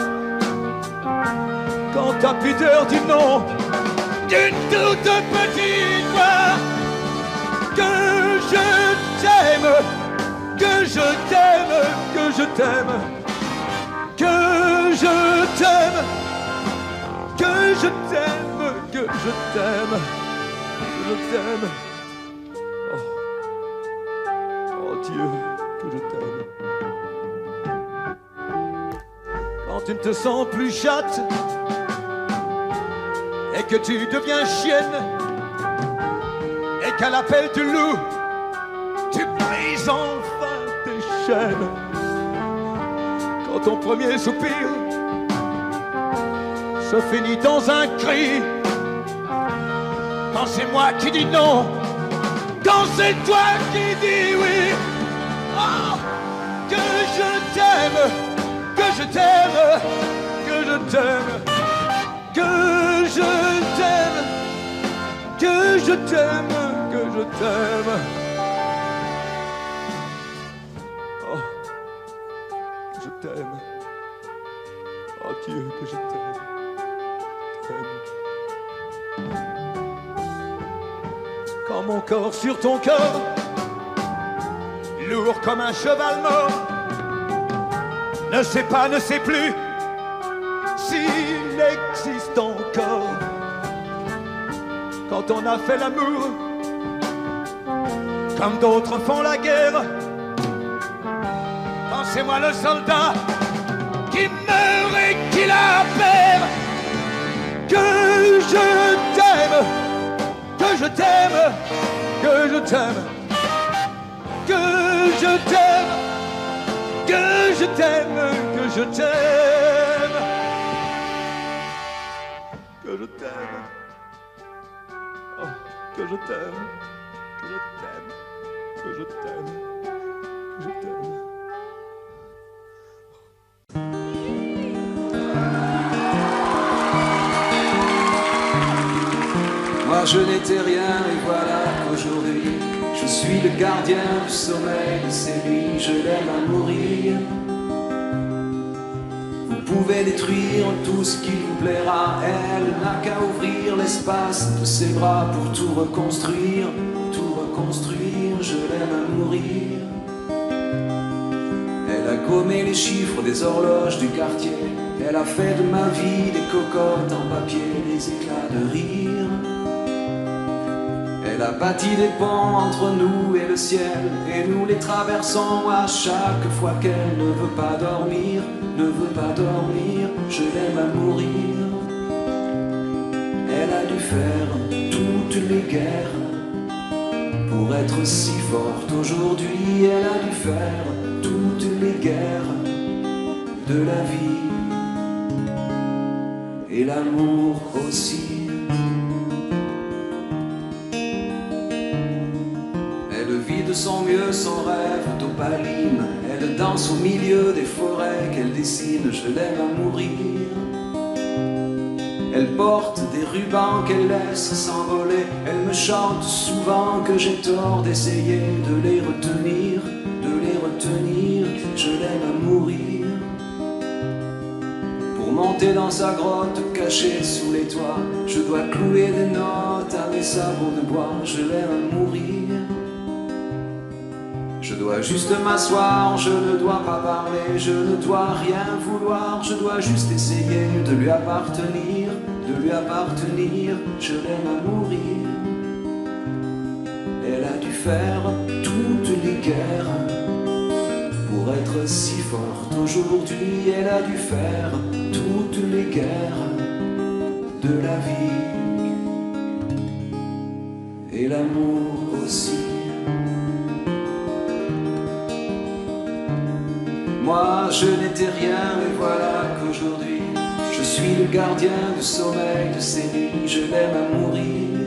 quand ta pudeur dit non d'une toute petite voix, que je t'aime, que je t'aime, que je t'aime, que je t'aime, que je t'aime, que je t'aime, que je t'aime. Dieu, que je t'aime. Quand tu ne te sens plus chatte et que tu deviens chienne et qu'à l'appel du loup tu brises enfin tes chaînes. Quand ton premier soupir se finit dans un cri, quand c'est moi qui dis non, quand c'est toi qui dis oui. Oh, que je t'aime, que je t'aime, que je t'aime, que je t'aime. je t'aime, que je t'aime. Oh, que je t'aime. Oh Dieu, que je t'aime. Quand mon corps sur ton corps, lourd comme un cheval mort, ne sait pas, ne sait plus s'il existe encore. Quand on a fait l'amour, comme d'autres font la guerre, pensez-moi le soldat qui meurt et qui la perd. Que je t'aime, que je t'aime, que je t'aime, que je t'aime, que je t'aime, que je t'aime, que je t'aime, oh, que je t'aime, que je t'aime, que je t'aime, que je t'aime. Moi je n'étais rien et voilà qu'aujourd'hui je suis le gardien du sommeil de ces nuits, je l'aime à mourir. Vous pouvez détruire tout ce qui vous plaira, elle n'a qu'à ouvrir l'espace de ses bras pour tout reconstruire, je l'aime à mourir. Elle a gommé les chiffres des horloges du quartier, elle a fait de ma vie des cocottes en papier, des éclats de rire. Elle a bâti des ponts entre nous et le ciel, et nous les traversons à chaque fois qu'elle ne veut pas dormir, je l'aime à mourir. Elle a dû faire toutes les guerres pour être si forte aujourd'hui, elle a dû faire toutes les guerres de la vie et l'amour aussi. De son mieux son rêve d'opaline, elle danse au milieu des forêts qu'elle dessine, je l'aime à mourir. Elle porte des rubans qu'elle laisse s'envoler, elle me chante souvent que j'ai tort d'essayer de les retenir, je l'aime à mourir. Pour monter dans sa grotte cachée sous les toits, je dois clouer des notes à mes sabots de bois, je l'aime à mourir. Je dois juste m'asseoir, je ne dois pas parler, je ne dois rien vouloir, je dois juste essayer de lui appartenir, je l'aime à mourir. Elle a dû faire toutes les guerres pour être si forte aujourd'hui, elle a dû faire toutes les guerres de la vie et l'amour aussi. Moi je n'étais rien et voilà qu'aujourd'hui je suis le gardien du sommeil de ces nuits, je l'aime à mourir.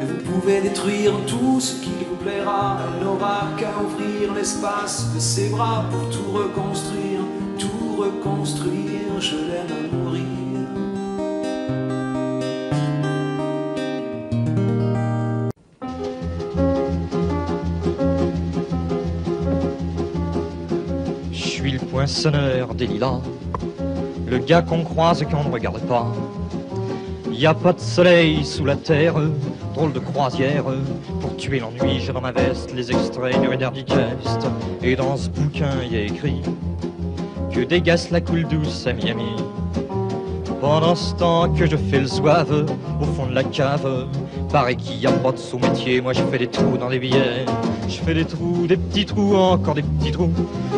Et vous pouvez détruire tout ce qui vous plaira, elle n'aura qu'à ouvrir l'espace de ses bras pour tout reconstruire, je l'aime à mourir. Poinçonneur des lilas, le gars qu'on croise et qu'on ne regarde pas. Y a pas de soleil sous la terre, drôle de croisière. Pour tuer l'ennui, j'ai dans ma veste les extraits du Reader Digest. Et dans ce bouquin, y a écrit que dégasse la coule douce à Miami. Pendant ce temps que je fais le zouave au fond de la cave, paraît qu'il y a pas de sous-métier, moi je fais des trous dans les billets. Je fais des trous, des petits trous, encore des petits trous,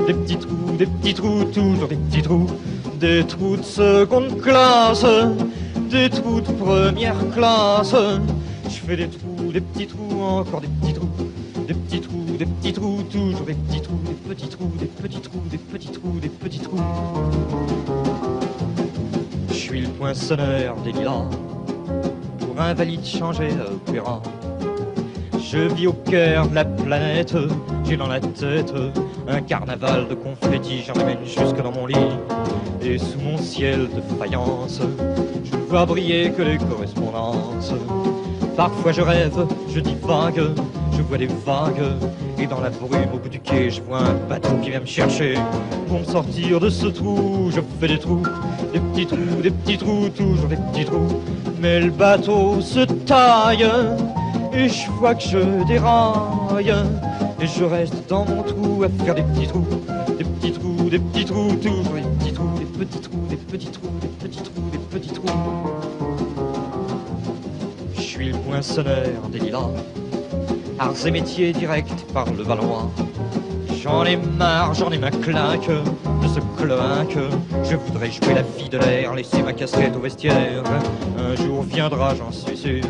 des petits trous, des petits trous, toujours des petits trous, des trous de seconde classe, des trous de première classe. Je fais des trous, des petits trous, encore des petits trous, des petits trous, des petits trous, toujours des petits trous, des petits trous, des petits trous, des petits trous, des petits trous. Je suis le poinçonneur des lilas, pour invalide changé à opéra. Je vis au cœur de la planète, j'ai dans la tête un carnaval de confettis, j'en amène jusque dans mon lit. Et sous mon ciel de faïence, je ne vois briller que les correspondances. Parfois je rêve, je divague, je vois des vagues. Et dans la brume au bout du quai, je vois un bateau qui vient me chercher. Pour me sortir de ce trou, je fais des trous, des petits trous, toujours des petits trous. Mais le bateau se taille, et je vois que je déraille. Et je reste dans mon trou à faire des petits trous, des petits trous, des petits trous, toujours des petits trous, des petits trous, des petits trous, des petits trous, des petits trous. Je suis le poinçonneur des lilas, arts et métiers directs par le Valois. J'en ai marre, j'en ai ma claque de ce cloaque. Je voudrais jouer la vie de l'air, laisser ma casquette au vestiaire. Un jour viendra, j'en suis sûr,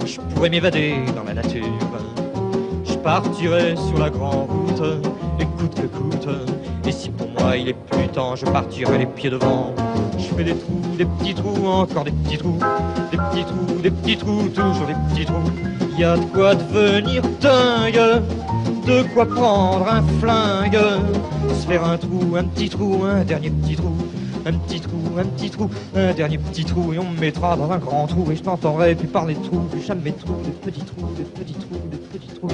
je pourrais m'évader dans la nature. Je partirai sur la grande route, et coûte que coûte. Et si pour moi il est plus temps, je partirai les pieds devant. Je fais des trous, des petits trous, encore des petits trous, des petits trous, des petits trous, toujours des petits trous. Y a de quoi devenir dingue, de quoi prendre un flingue, se faire un trou, un petit trou, un dernier petit trou, un petit trou, un petit trou, un dernier petit trou, et on me mettra dans un grand trou, et je t'entendrai plus parler de trous, plus jamais trous, des petits trous, des petits trous, des petits trous.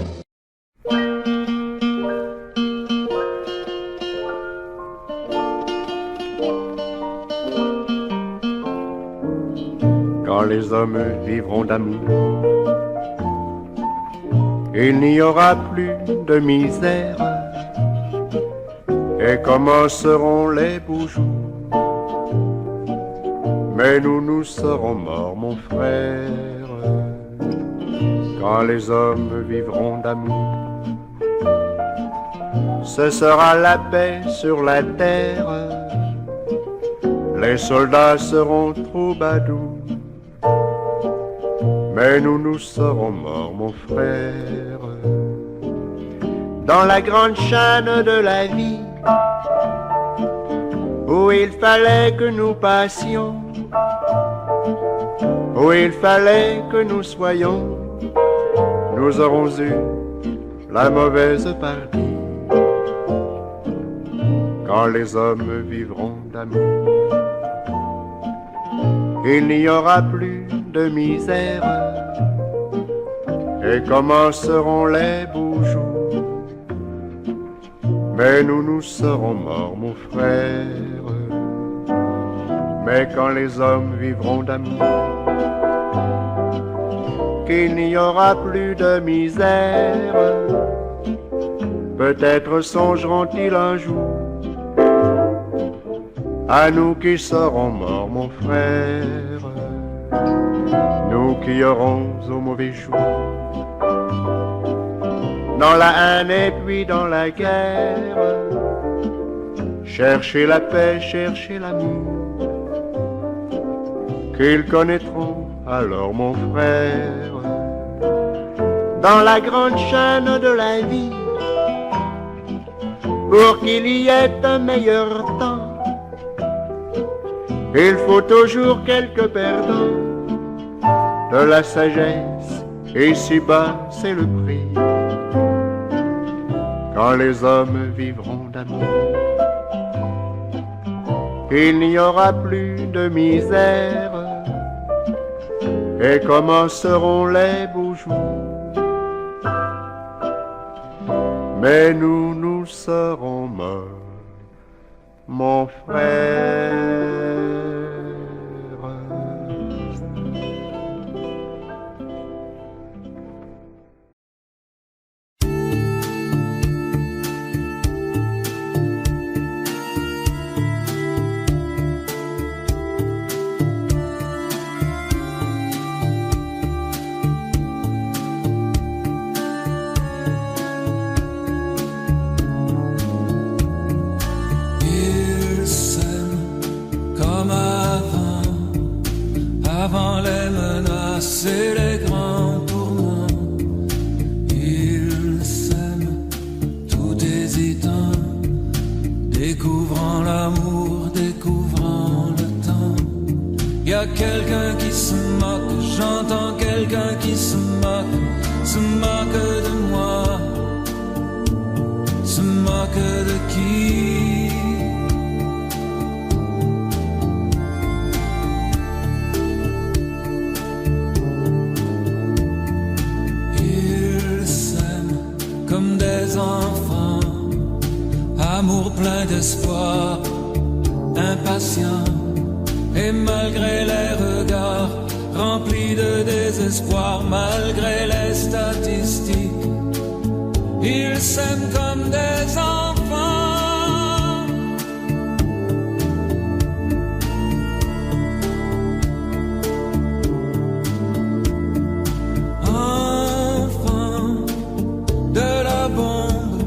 Quand les hommes vivront d'amour, il n'y aura plus de misère, et commenceront les beaux jours. Mais nous serons morts, mon frère, quand les hommes vivront d'amour. Ce sera la paix sur la terre, les soldats seront troubadours. Mais nous serons morts, mon frère, dans la grande chaîne de la vie, où il fallait que nous passions, où il fallait que nous soyons. Nous aurons eu la mauvaise partie, quand les hommes vivront d'amour. Il n'y aura plus de misère, et commenceront les beaux jours. Mais nous serons morts, mon frère, mais quand les hommes vivront d'amour, qu'il n'y aura plus de misère, peut-être songeront-ils un jour à nous qui serons morts, mon frère, nous qui aurons au mauvais jour, dans la haine et puis dans la guerre, chercher la paix, chercher l'amour, qu'ils connaîtront alors, mon frère, dans la grande chaîne de la vie, pour qu'il y ait un meilleur temps. Il faut toujours quelques perdants, de la sagesse, et ici-bas c'est le prix, quand les hommes vivront d'amour. Il n'y aura plus de misère, et commenceront les beaux jours. Mais nous serons morts, mon frère. Avant les menaces et les grands tourments, ils s'aiment tout hésitant, découvrant l'amour, découvrant le temps. Y a quelqu'un qui se moque, j'entends quelqu'un qui se moque de moi, se moque de qui? d'espoir, impatient, et malgré les regards remplis de désespoir, malgré les statistiques, ils s'aiment comme des enfants. Enfants de la bombe,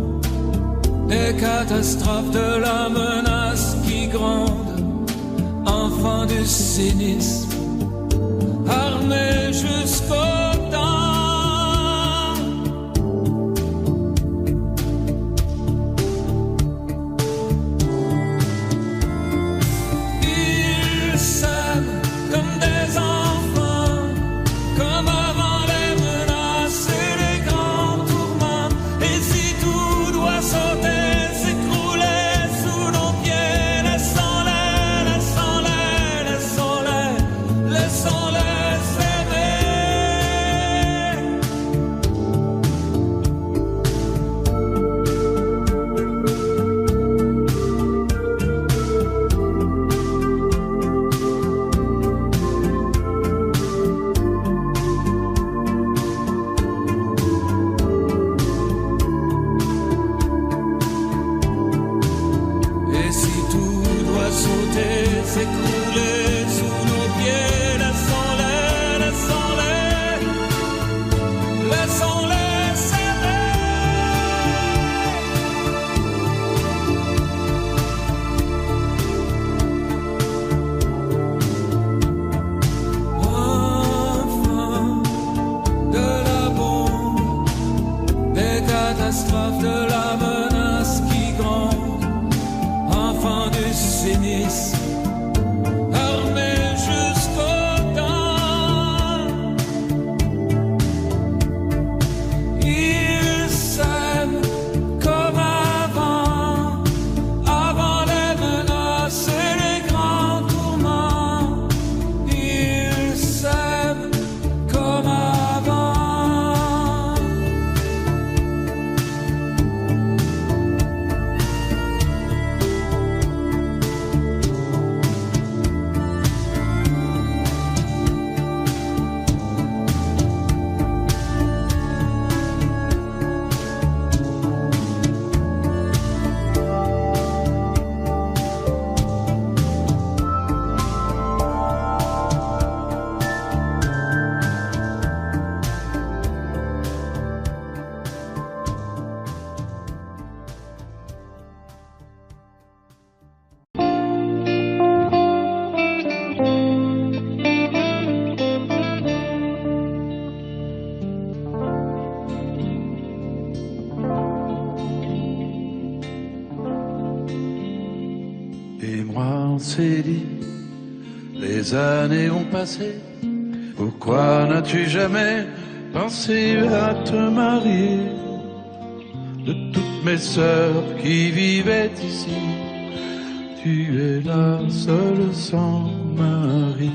des catastrophes, de la menace qui gronde, enfants du cynisme, armés jusqu'aux dents. Ils s'aiment comme des enfants, comme avant les menaces et les grands tourments. Et si tout doit sauter, s'écrouler sous nos pieds, laissons-les, laissons-les, laissons-les, laissons-les s'aimer. Et si tout doit sauter, s'écrouler sous nos pieds, laissons-les, laissons-les, laissons-les s'aimer. Enfants de la bombe, des catastrophes, de la menace qui gronde, enfants du cynisme, armés jusqu'aux dents. Ils s'aiment comme avant, avant les menaces et les grands tourments. Ils s'aiment comme avant. Et moi on s'est dit, les années ont passé, pourquoi n'as-tu jamais pensé à te marier? De toutes mes sœurs qui vivaient ici, tu es la seule sans mari.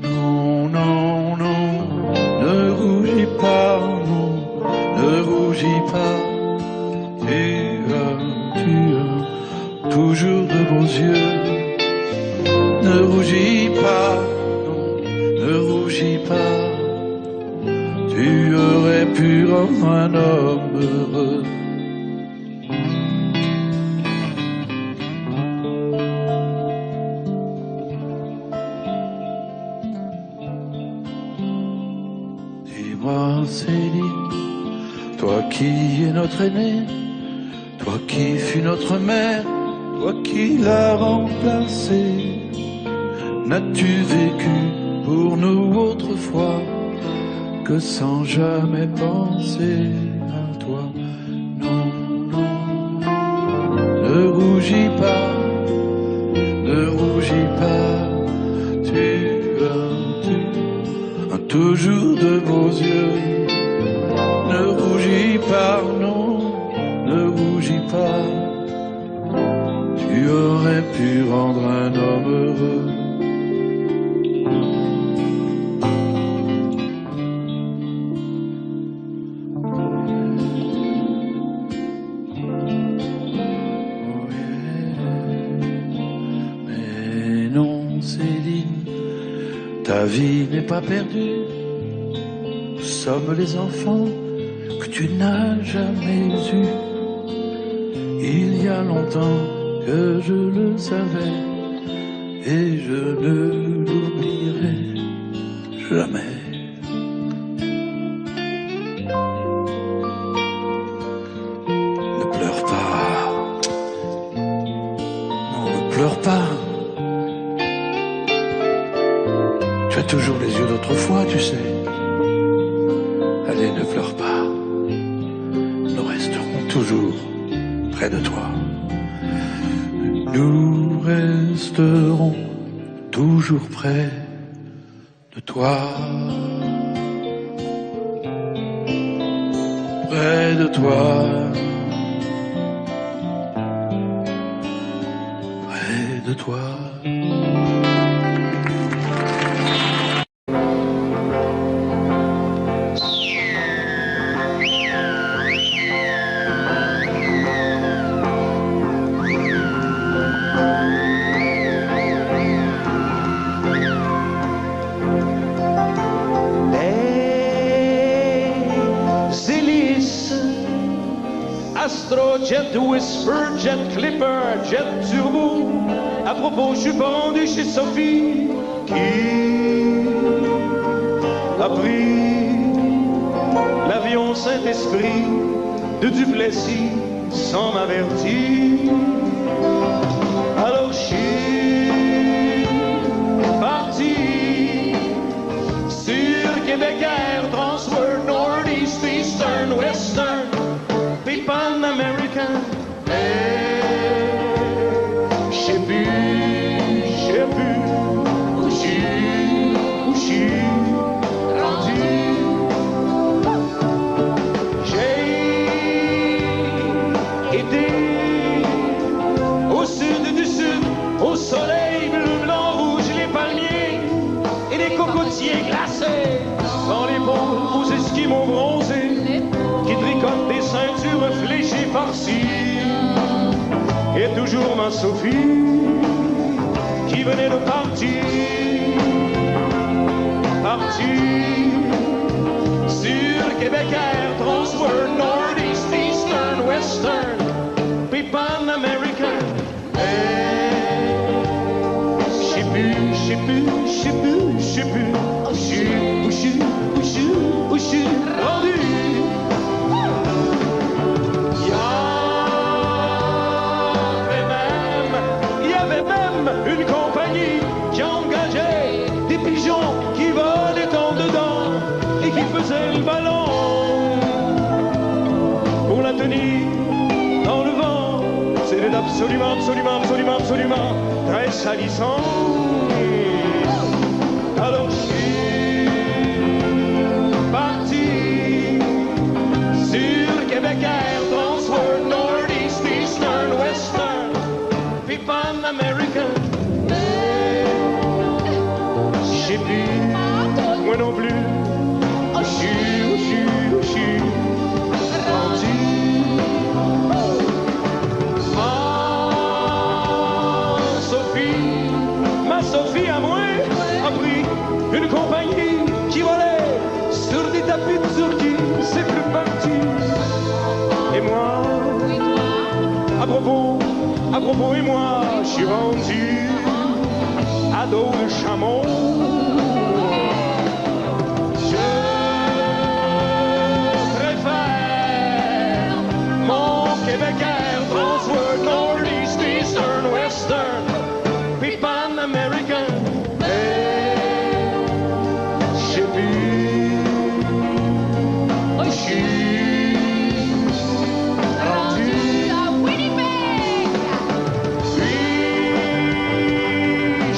Non, non, non, ne rougis pas, non, ne rougis pas, tu as toujours de beaux yeux. Ne rougis pas, non, ne rougis pas, tu aurais pu rendre un homme heureux. Dis-moi, Céline, toi qui es notre aîné, toi qui fus notre mère, toi qui l'as remplacé, n'as-tu vécu pour nous autrefois que sans jamais penser à toi? Non, non, ne rougis pas, ne rougis pas, tu as toujours de beaux yeux. Ne rougis pas, non, ne rougis pas, tu aurais pu rendre un homme heureux. Céline, ta vie n'est pas perdue. Nous sommes les enfants que tu n'as jamais eus. Il y a longtemps que je le savais et je ne l'oublierai jamais. Ne pleure pas. Non, ne pleure pas. Tu as toujours les yeux d'autrefois, tu sais. Allez, ne pleure pas. Nous resterons toujours près de toi. Nous resterons toujours près de toi. Près de toi. Près de toi. Jet Whisper, Jet Clipper, Jet Turbo. À propos, je suis pas rendu chez Sophie qui a pris l'avion Saint-Esprit de Duplessis sans m'avertir. Alors je suis parti sur Québec Air, Transworld, Northeast, Eastern, Western, puis Pan American. Je sais plus où je suis rendu. J'ai été au sud du sud, au soleil bleu, blanc, rouge, les palmiers et les cocotiers glacés. Dans les ponts aux esquimaux bronzés qui tricotent des ceintures fléchées par-ci. Et toujours ma Sophie qui venait de partir sur Québec Air, Transworld, Northeast, Eastern, Western, puis Pan American. Je sais plus où je suis rendu. Une compagnie qui engageait des pigeons qui volaient en dedans et qui faisaient le ballon pour la tenir dans le vent. C'était absolument très salissant. Alors je suis parti sur Québec Air, Transworld, Northeast, Eastern, Western, puis Pan American. Je sais plus, moi non plus, où je suis rendu. Ma Sophie à moi a pris une compagnie qui volait sur des tapis de Turquie, c'est plus parti. Et moi, à propos, et moi, je suis rendu à dos de chameau. Je préfère mon Québec Air, Transworld, Northeast, Eastern, Western, puis Pan American. Je sais plus où je suis rendu. À Winnipeg.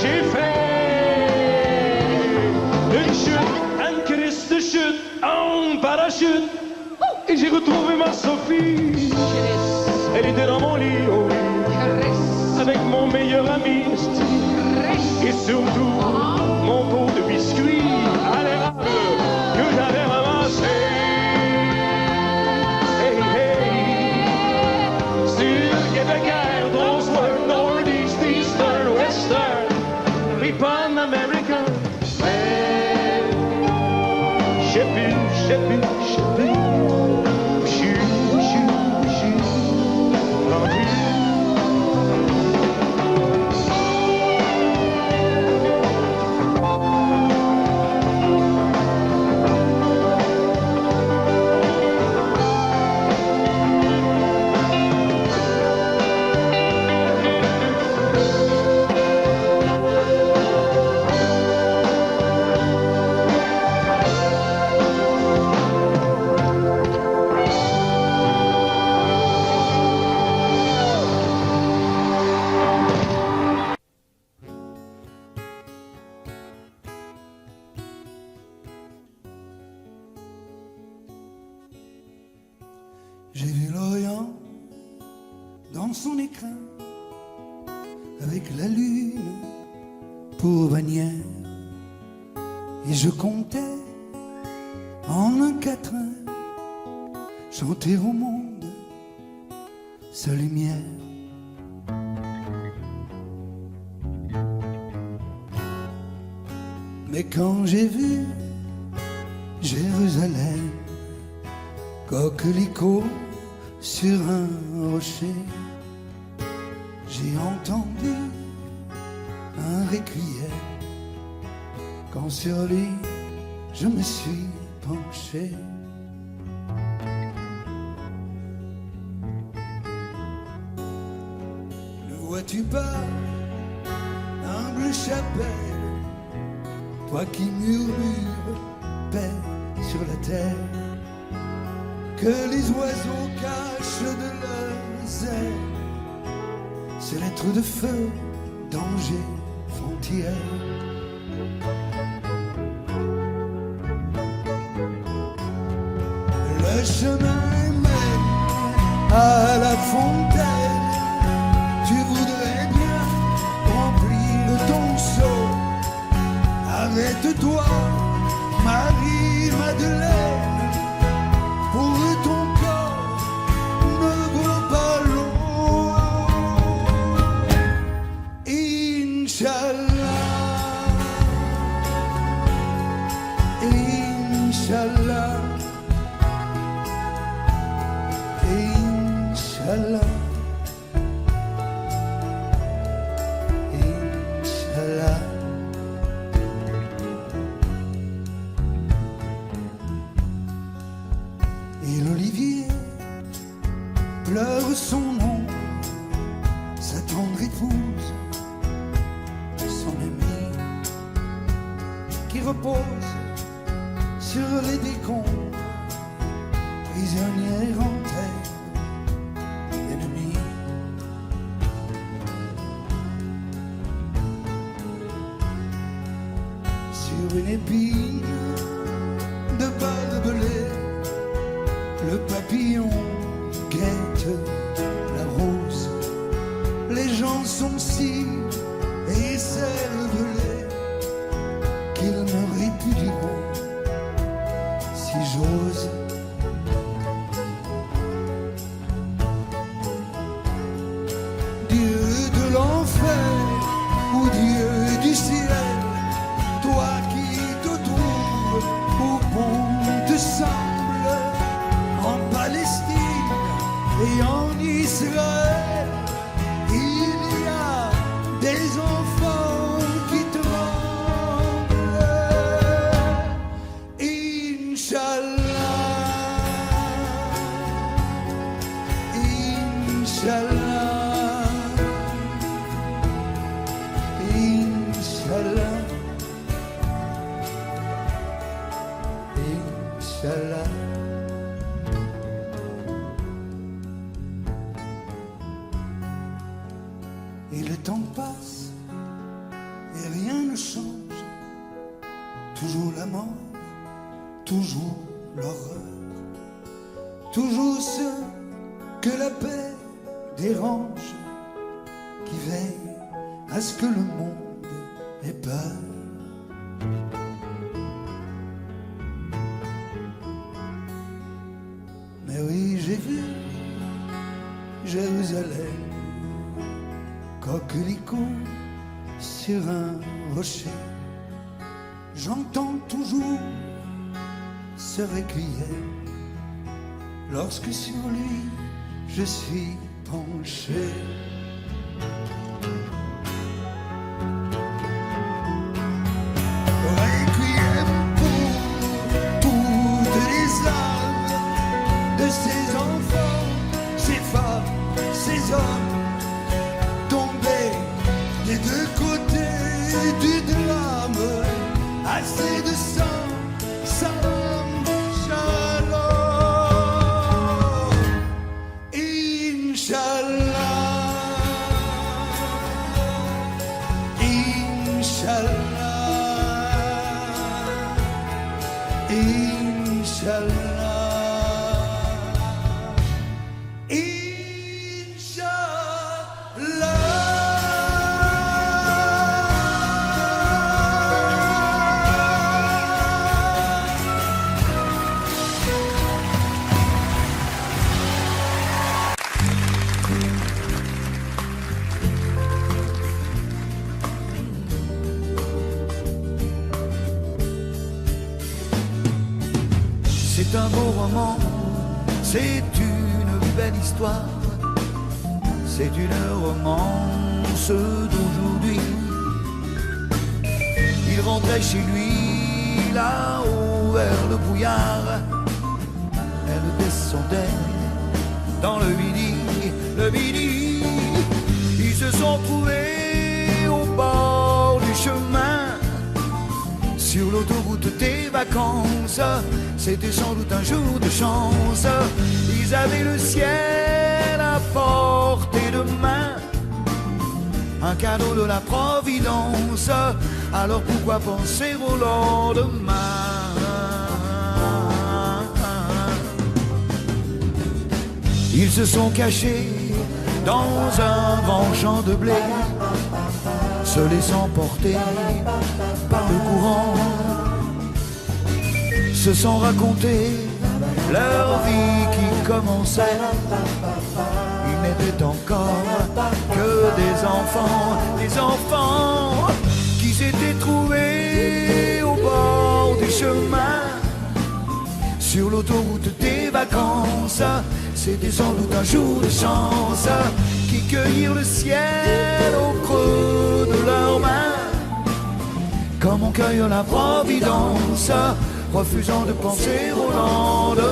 J'ai fait une chute, une crise de chute en parachute, et j'ai retrouvé ma Sophie. Elle était dans mon lit, oh oui, avec mon meilleur ami Steve, et surtout mon pot de biscuits à l'érable que j'avais ramassé. Hey, hey, sur Québec Air, Transworld, Northeast, Eastern, Western, puis J'ai vu l'Orient dans son écrin, avec la lune pour bannière, et je comptais en un quatrain chanter au monde sa lumière. Mais quand j'ai vu Jérusalem, coquelicot sur un rocher, j'ai entendu un requiem. Quand sur lui je me suis penché, ne vois-tu pas, humble chapelle, toi qui murmures paix sur la terre, que les oiseaux cachent de leurs ailes ces lettres de feu, danger, frontière. Le chemin mène à la fontaine, tu voudrais bien remplir ton seau. Arrête-toi, Marie-Madeleine, pour ton corps ne vaut pas l'eau. Inch'Allah, Inch'Allah, Inch'Allah, Inch'Allah. Et l'olivier pleure son nom, sa tendre épouse, son ami, qui repose sur les décombres, prisonnière en terre, ennemie. Sur une épine de barbelé, le papillon guette la rose. Les gens sont si écervelés qu'ils me répudieront si j'ose. Dieu de l'enfer ou Dieu du ciel, toi qui te trouves au bon te semble, en Palestine et en Israël, il y a des enfants qui tremblent. Inch'Allah, Inch'Allah, Inch'Allah, Inch'Allah. Et le temps passe et rien ne change, toujours la mort, toujours l'horreur, toujours ceux que la paix dérange, qui veillent à ce que le monde ait peur. Mais oui, j'ai vu Jérusalem, coquelicot sur un rocher. J'entends toujours ce requiem lorsque sur lui je suis penché. Requiem pour toutes les âmes de ces enfants, ces femmes, ces hommes tombés des deux côtés du drame. Assez de sang, salam, shalom. Inch'Allah, Inch'Allah, Inch'Allah, C'est un beau roman, c'est une belle histoire, c'est une romance d'aujourd'hui. Il rentrait chez lui là-haut vers le brouillard, elle descendait dans le midi, le midi. Ils se sont trouvés au bord du chemin, sur l'autoroute des vacances. C'était sans doute un jour de chance. Ils avaient le ciel à portée de main, un cadeau de la Providence. Alors pourquoi penser au lendemain? Ils se sont cachés dans un grand champ de blé, se laissant porter par le courant, se sont racontés leur vie qui commençait. Ils n'étaient encore que des enfants qui s'étaient trouvés au bord du chemin, sur l'autoroute des vacances. C'était sans doute un jour de chance, qui cueillirent le ciel au creux de leurs mains, comme on cueille la Providence, refusant de penser au lendemain.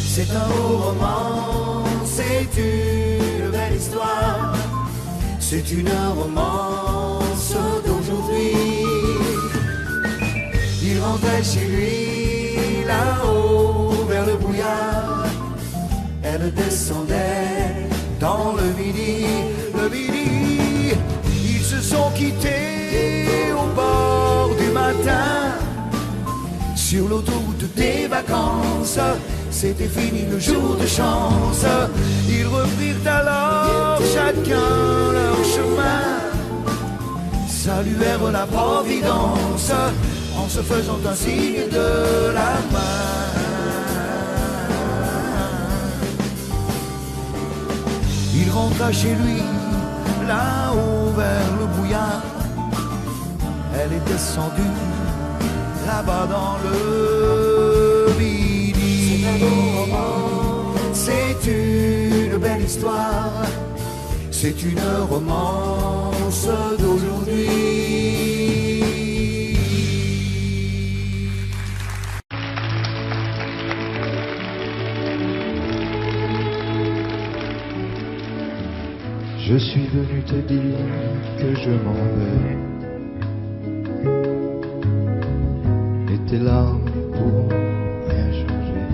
C'est un beau roman, c'est une belle histoire, c'est une romance d'aujourd'hui. Il rentrait chez lui là-haut vers le brouillard, elle descendait dans le midi, le midi. Ils se sont quittés au bord du matin, sur l'autoroute des vacances. C'était fini le jour de chance. Ils reprirent alors chacun leur chemin, saluèrent la Providence en se faisant un signe de la main. Il rentra chez lui là-haut vers le brouillard, elle est descendue là-bas dans le midi. C'est une belle histoire, c'est une romance d'aujourd'hui. Je suis venu te dire que je m'en vais, et tes larmes pourront rien changer.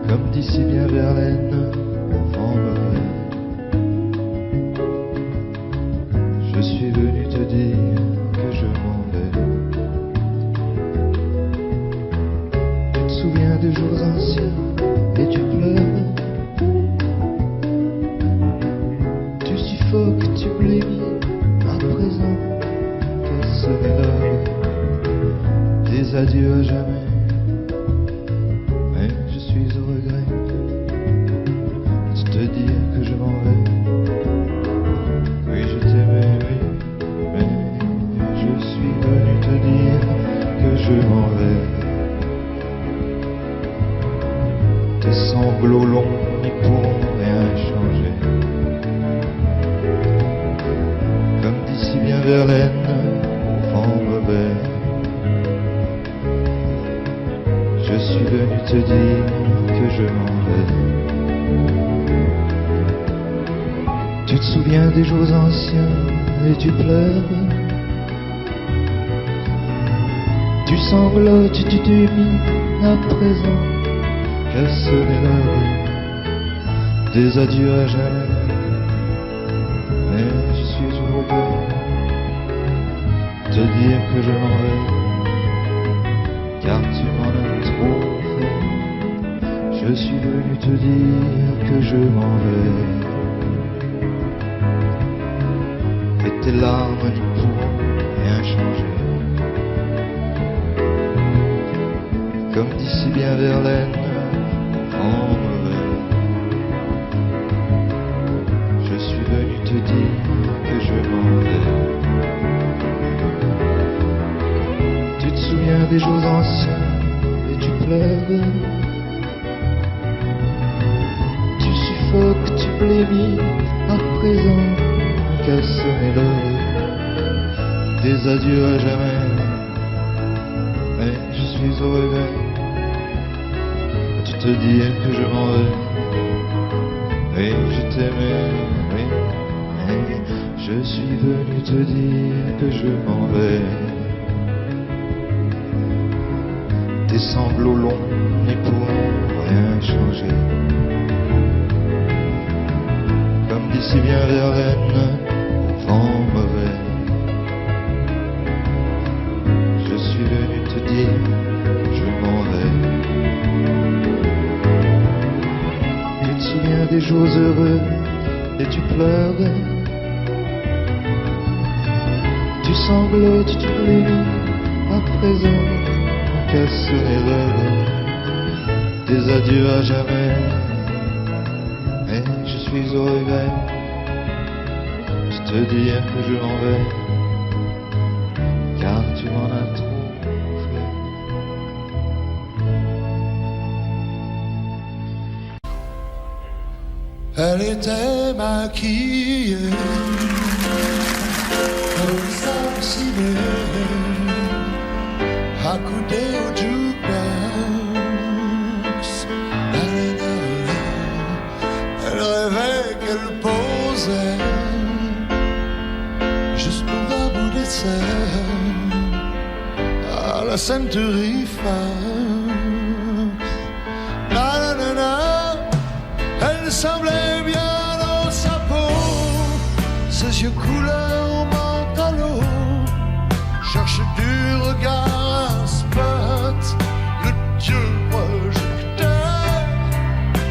Comme dit si bien Verlaine, vent mauvais. Je suis venu te dire que je m'en vais. Tu te souviens des jours anciens et tu pleures. Faut que tu blémis à présent, que ce n'est l'heure des adieux à jamais. Mais je suis au regret de te dire que je m'en vais. Oui, je t'aimais, oui, mais je suis venu te dire que je m'en vais. Tes sanglots longs n'y pourront rien changer. Si bien Verlaine, vent mauvais. Je suis venu te dire que je m'en vais. Tu te souviens des jours anciens et tu pleures. Tu sanglotes, tu t'humides à présent, que ce n'est l'heure des adieux à jamais. Mais je suis au regret te dire que je m'en vais, car tu m'en as trop fait. Je suis venu te dire que je m'en vais, et tes larmes n'y pourront rien changer. Comme dit si bien Verlaine, vent mauvais. Je suis venu te dire que je m'en vais. des jours anciens et tu pleures. Tu suffoques, tu blémis, à présent qu'à sonner l'heure des adieux à jamais. Mais je suis au regret. Tu te dis que je m'en vais. Et je t'aimais, oui. Et je suis venu te dire que je m'en vais. Tes sanglots longs ne pourront rien changer. Comme d'ici bien vers Rennes, vent mauvais. Je suis venu te dire, je m'en vais. Tu te souviens des jours heureux et tu pleures. Tu sanglotes, tu blémis, à présent casse l'erreur des adieux à jamais. Et je suis au regret de te dire que je m'en vais, car tu m'en as trop fait. Elle était maquillée comme ça si belle, accoudée au jukebox. Elle rêvait qu'elle posait juste pour un bout d'essai à la ceinturie Fox. Elle semblait bien dans sa peau, ses yeux couleur menthe à l'eau. Cherche du regard un spot, le Dieu projecteur.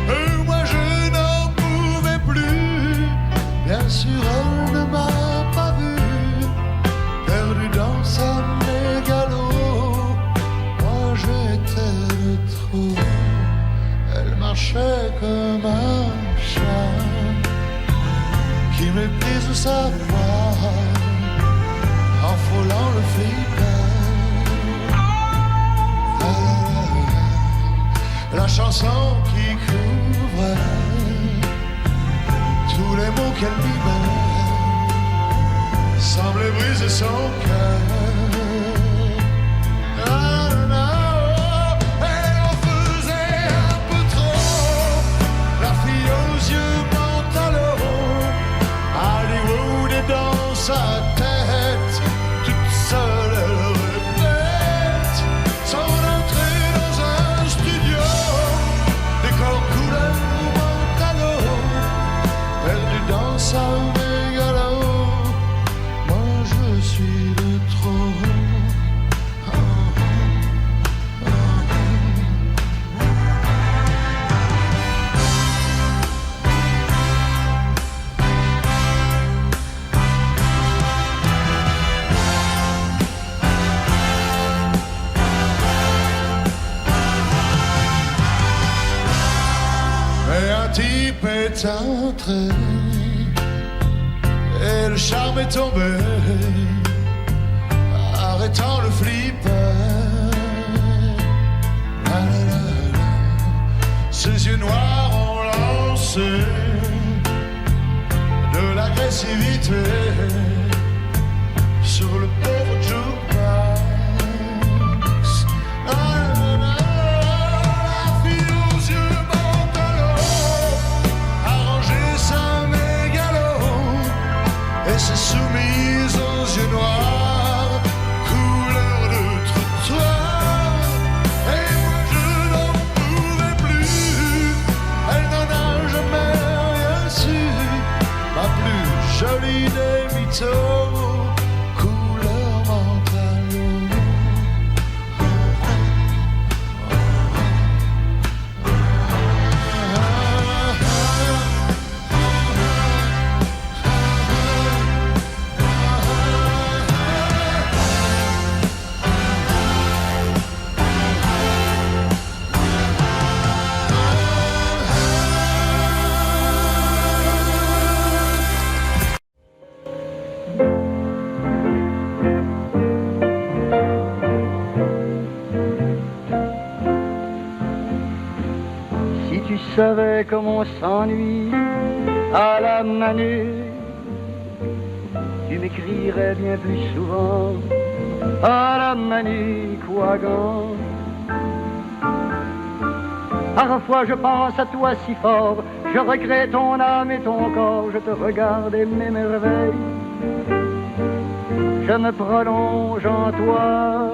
Et moi je n'en pouvais plus. Bien sûr elle ne m'a pas vu, perdu dans sa mégalo. Moi j'étais de trop. Elle marchait comme un chat qui méprise sa voix en frôlant le flipper. La chanson qui couvre tous les mots qu'elle libère semblait briser son cœur. Et on faisait un peu trop la fille aux yeux pantalons. Hollywood est dans sa tête, toute seule elle répète son entrée dans un studio, décor couleur mentalo, perdu dans sa mégalo. Moi je suis de trop. Et un type est entré et le charme est tombé, arrêtant le flipper. Ses yeux noirs ont lancé de l'agressivité sur le pauvre jukebox. La fille aux yeux pantalons a rangé sa mégalo et s'est soumise aux yeux noirs, couleur de trottoir. Et moi je n'en pouvais plus, elle n'en a jamais rien su. Ma plus jolie des mythos, couleur mentalo. tu savais comme on s'ennuie à la manée, tu m'écrirais bien plus souvent à la Manicouagan. Parfois je pense à toi si fort, je regrette ton âme et ton corps, je te regarde et m'émerveille, je me prolonge en toi,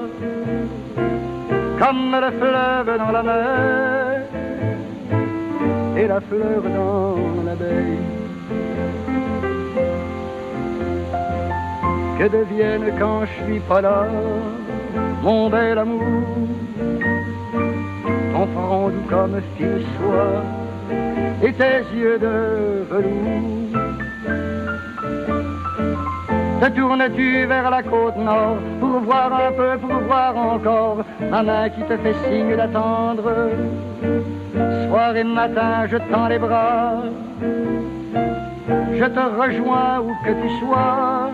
comme le fleuve dans la mer et la fleur dans l'abeille. Que devienne quand je suis pas là, mon bel amour, ton front doux comme fil soie et tes yeux de velours. Te tournes-tu vers la côte nord pour voir un peu, pour voir encore ma main qui te fait signe d'attendre? Soir et matin je tends les bras, je te rejoins où que tu sois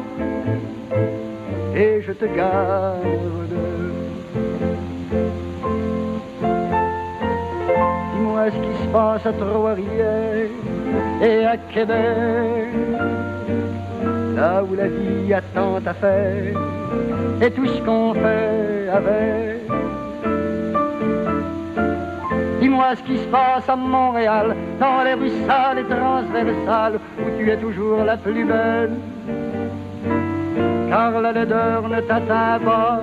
et je te garde. Dis-moi ce qui se passe à Trois-Rivières et à Québec, là où la vie a tant à faire et tout ce qu'on fait avec. Dis-moi ce qui se passe à Montréal, dans les rues sales et transversales, où tu es toujours la plus belle, car la laideur ne t'atteint pas.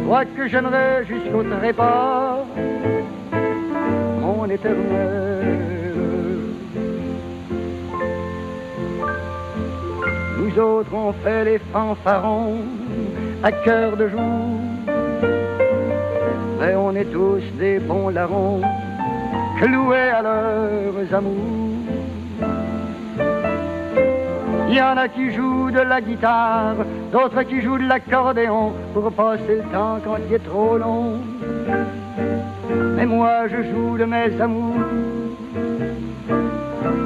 Toi que j'aimerais jusqu'au trépas, mon éternel. Nous autres on fait les fanfarons à cœur de jour, mais on est tous des bons larrons, cloués à leurs amours. Il y en a qui jouent de la guitare, d'autres qui jouent de l'accordéon pour passer le temps quand il est trop long. Mais moi je joue de mes amours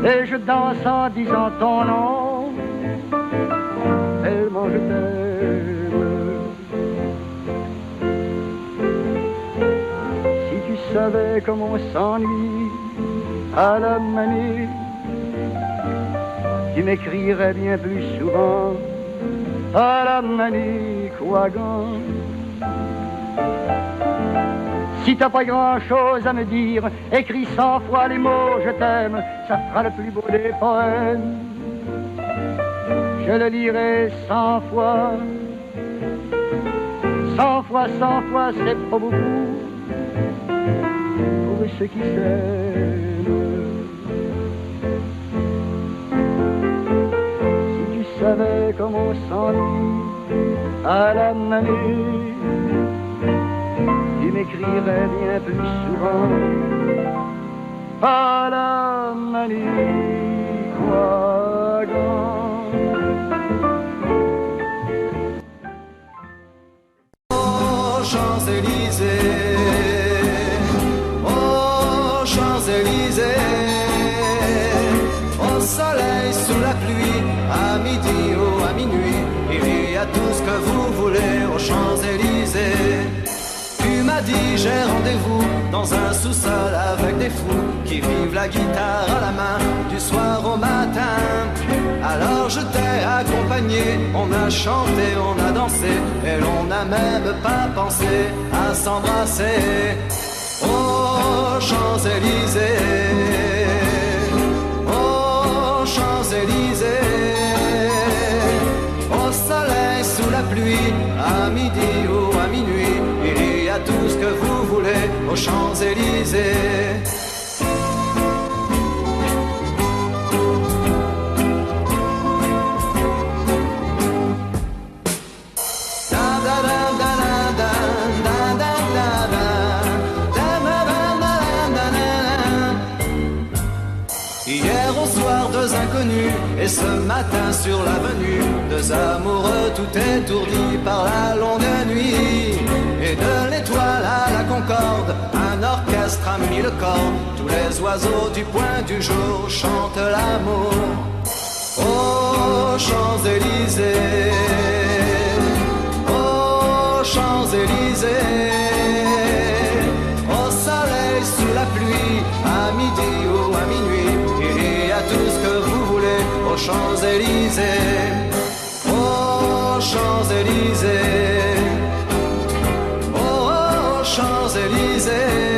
et je danse en disant ton nom, tellement je t'aime. Si tu savais comme on s'ennuie à la manie, tu m'écrirais bien plus souvent à la Manicouagan. Si t'as pas grand chose à me dire, écris 100 fois les mots je t'aime, ça fera le plus beau des poèmes. Je le lirai 100 fois, 100 fois, 100 fois, c'est pas beaucoup pour ceux qui s'aiment. Tu savais comme on s'ennuie à la manée, tu m'écrirais bien plus souvent à la Manicouagan. Oh Champs-Élysées, oh Champs-Élysées, au soleil, sous la pluie, à midi ou à minuit, il y a tout ce que vous voulez aux Champs-Élysées. Tu m'as dit j'ai rendez-vous dans un sous-sol avec des fous qui vivent la guitare à la main du soir au matin. Alors je t'ai accompagné, on a chanté, on a dansé et l'on n'a même pas pensé à s'embrasser. Oh Champs-Élysées, oh Champs-Élysées, au soleil, sous la pluie, à midi ou à minuit, il y a tout ce que vous voulez aux Champs-Élysées. Hier au soir, deux inconnus, et ce matin sur l'avenue, deux amoureux tout étourdis par la longue nuit. Et de l'étoile à la Concorde, un orchestre a mis le corps, tous les oiseaux du point du jour chantent l'amour. Oh Champs-Élysées, oh Champs-Élysées, au soleil, sous la pluie, à midi ou à minuit, il y a tout ce que vous voulez aux Champs-Élysées, aux Champs-Élysées, aux Champs-Élysées.